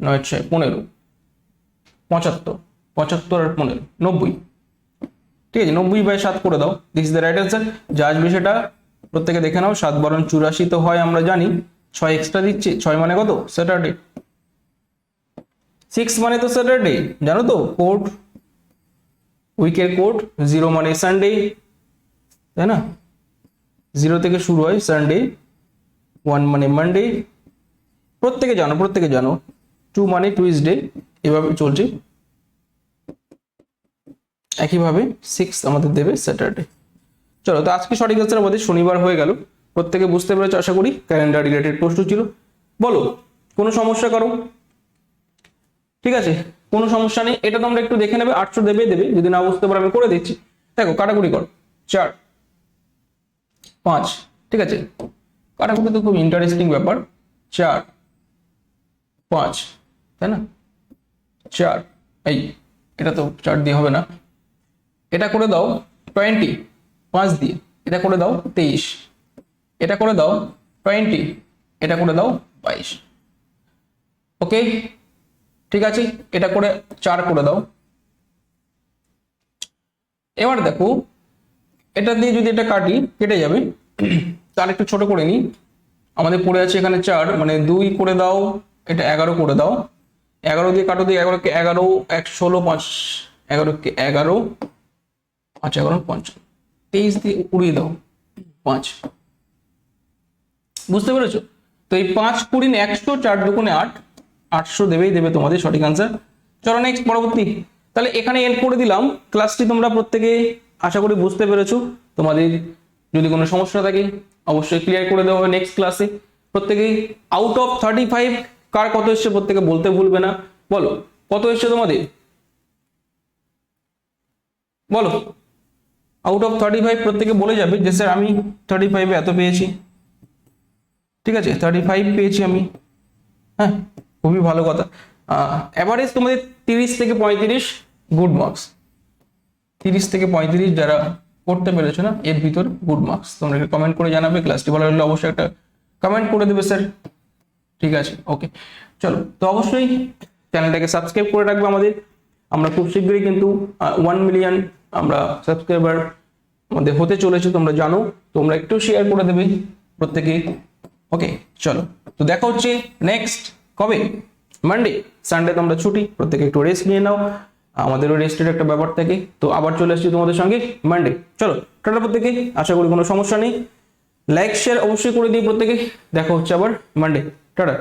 9 6 15 75 75 আর 15 90। ঠিক আছে, 90/7 করে দাও, this is the right answer. যা আসবে সেটা প্রত্যেকে দেখে নাও। 7 × 12 = 84 তো হয়, আমরা জানি। 6 এক্সট্রা দিচ্ছে, 6 মানে কত? স্যাটারডে। 6 মানে তো স্যাটারডে, জানো তো কোড, উইকের কোড। 0 মানে সানডে, তাই না? 0 থেকে শুরু হয় সানডে, 1 মানে মানডে, প্রত্যেকে জানো। 2 মানে টুইসডে, এভাবে চলছে। একইভাবে 6 আমাদের দেবে স্যাটারডে। চলো, তো আজকে সঠিক আনসার আমাদের শনিবার হয়ে গেল। প্রত্যেকে বুঝতে পেরেছো আশা করি। ক্যালেন্ডার রিলেটেড প্রশ্ন ছিল। বলো কোনো সমস্যা করো? ঠিক আছে, কোনো সমস্যা নেই। এটা তোমরা একটু দেখে নেবে, 800 দেবে, যদি না বুঝতে পারো আমি করে দিচ্ছি। দেখো কাটাকুটি করো, 4 5, ঠিক আছে। কাটাকুটি তো খুব ইন্টারেস্টিং ব্যাপার। 4 5, তাই না? 4, এই এটা তো 4 দিয়ে হবে না, এটা করে দাও 20 5 দিয়ে, এটা করে দাও 23, এটা করে দাও 20, এটা করে দাও 22। ওকে, ঠিক আছে, এটা করে 4 করে দাও। এবার দেখো এটা দিয়ে যদি এটা কাটি কেটে যাবে, তার একটু ছোট করে নিই। আমাদের পড়ে আছে এখানে 4, মানে 2 করে দাও, এটা 11 করে দাও। 11 দিয়ে কাটো, দিয়ে 11 কে 11 1 16 5, 11 কে 11 5 11 5, 23 দিয়ে উড়িয়ে দাও 5। বুঝতে পেরেছো? তো এই 5 20 100, 4 2 8, 800 দেবে তোমাদের সঠিক আনসার। চলো নেক্সট, পরবর্তী। তাহলে এখানে এন্ড করে দিলাম ক্লাসটি। তোমরা প্রত্যেকে আশা করি বুঝতে পেরেছো। তোমাদের যদি কোনো সমস্যা থাকে অবশ্যই ক্লিয়ার করে দেওয়া হবে নেক্সট ক্লাসে। প্রত্যেকে আউট অফ 35 কার কত এসছে প্রত্যেকে বলতে ভুলবে না। বলো কত এসছে তোমাদের, বলো। আউট অফ 35 প্রত্যেকে বলে যাবে যে স্যার আমি 35-এ এত পেয়েছি। ঠিক আছে, 35 পেয়েছি আমি। হ্যাঁ, খুবই ভালো কথা। এভারেজ তোমাদের 30 থেকে 35 গুড মার্কস। 30 থেকে 35 যারা করতে পেরেছো না, এর ভিতর গুড মার্কস। তোমরা কমেন্ট করে জানাবে। ক্লাসটি ভালো লাগলে অবশ্যই একটা কমেন্ট করে দেবে স্যার। ঠিক আছে, ওকে। চলো, তো অবশ্যই চ্যানেলটাকে সাবস্ক্রাইব করে রাখবে আমাদের। আমরা খুব শীঘ্রই কিন্তু 1 মিলিয়ন আমরা সাবস্ক্রাইবার আমাদের হতে চলেছে, তোমরা জানো। তোমরা একটু শেয়ার করে দেবে প্রত্যেকে। ওকে, চলো, তো দেখা হচ্ছে নেক্সট কবে? মানডে। সানডে তোমরা ছুটি, প্রত্যেকে একটু রেস্ট নিয়ে নাও। আমাদেরও রেস্টের একটা ব্যাপার থাকে। তো আবার চলে আসছি তোমাদের সঙ্গে মানডে। চলো টাটা প্রত্যেকে, আশা করি কোনো সমস্যা নেই। লাইক শেয়ার অবশ্যই করে দিই প্রত্যেকে। দেখা হচ্ছে আবার মানডে। টাটা।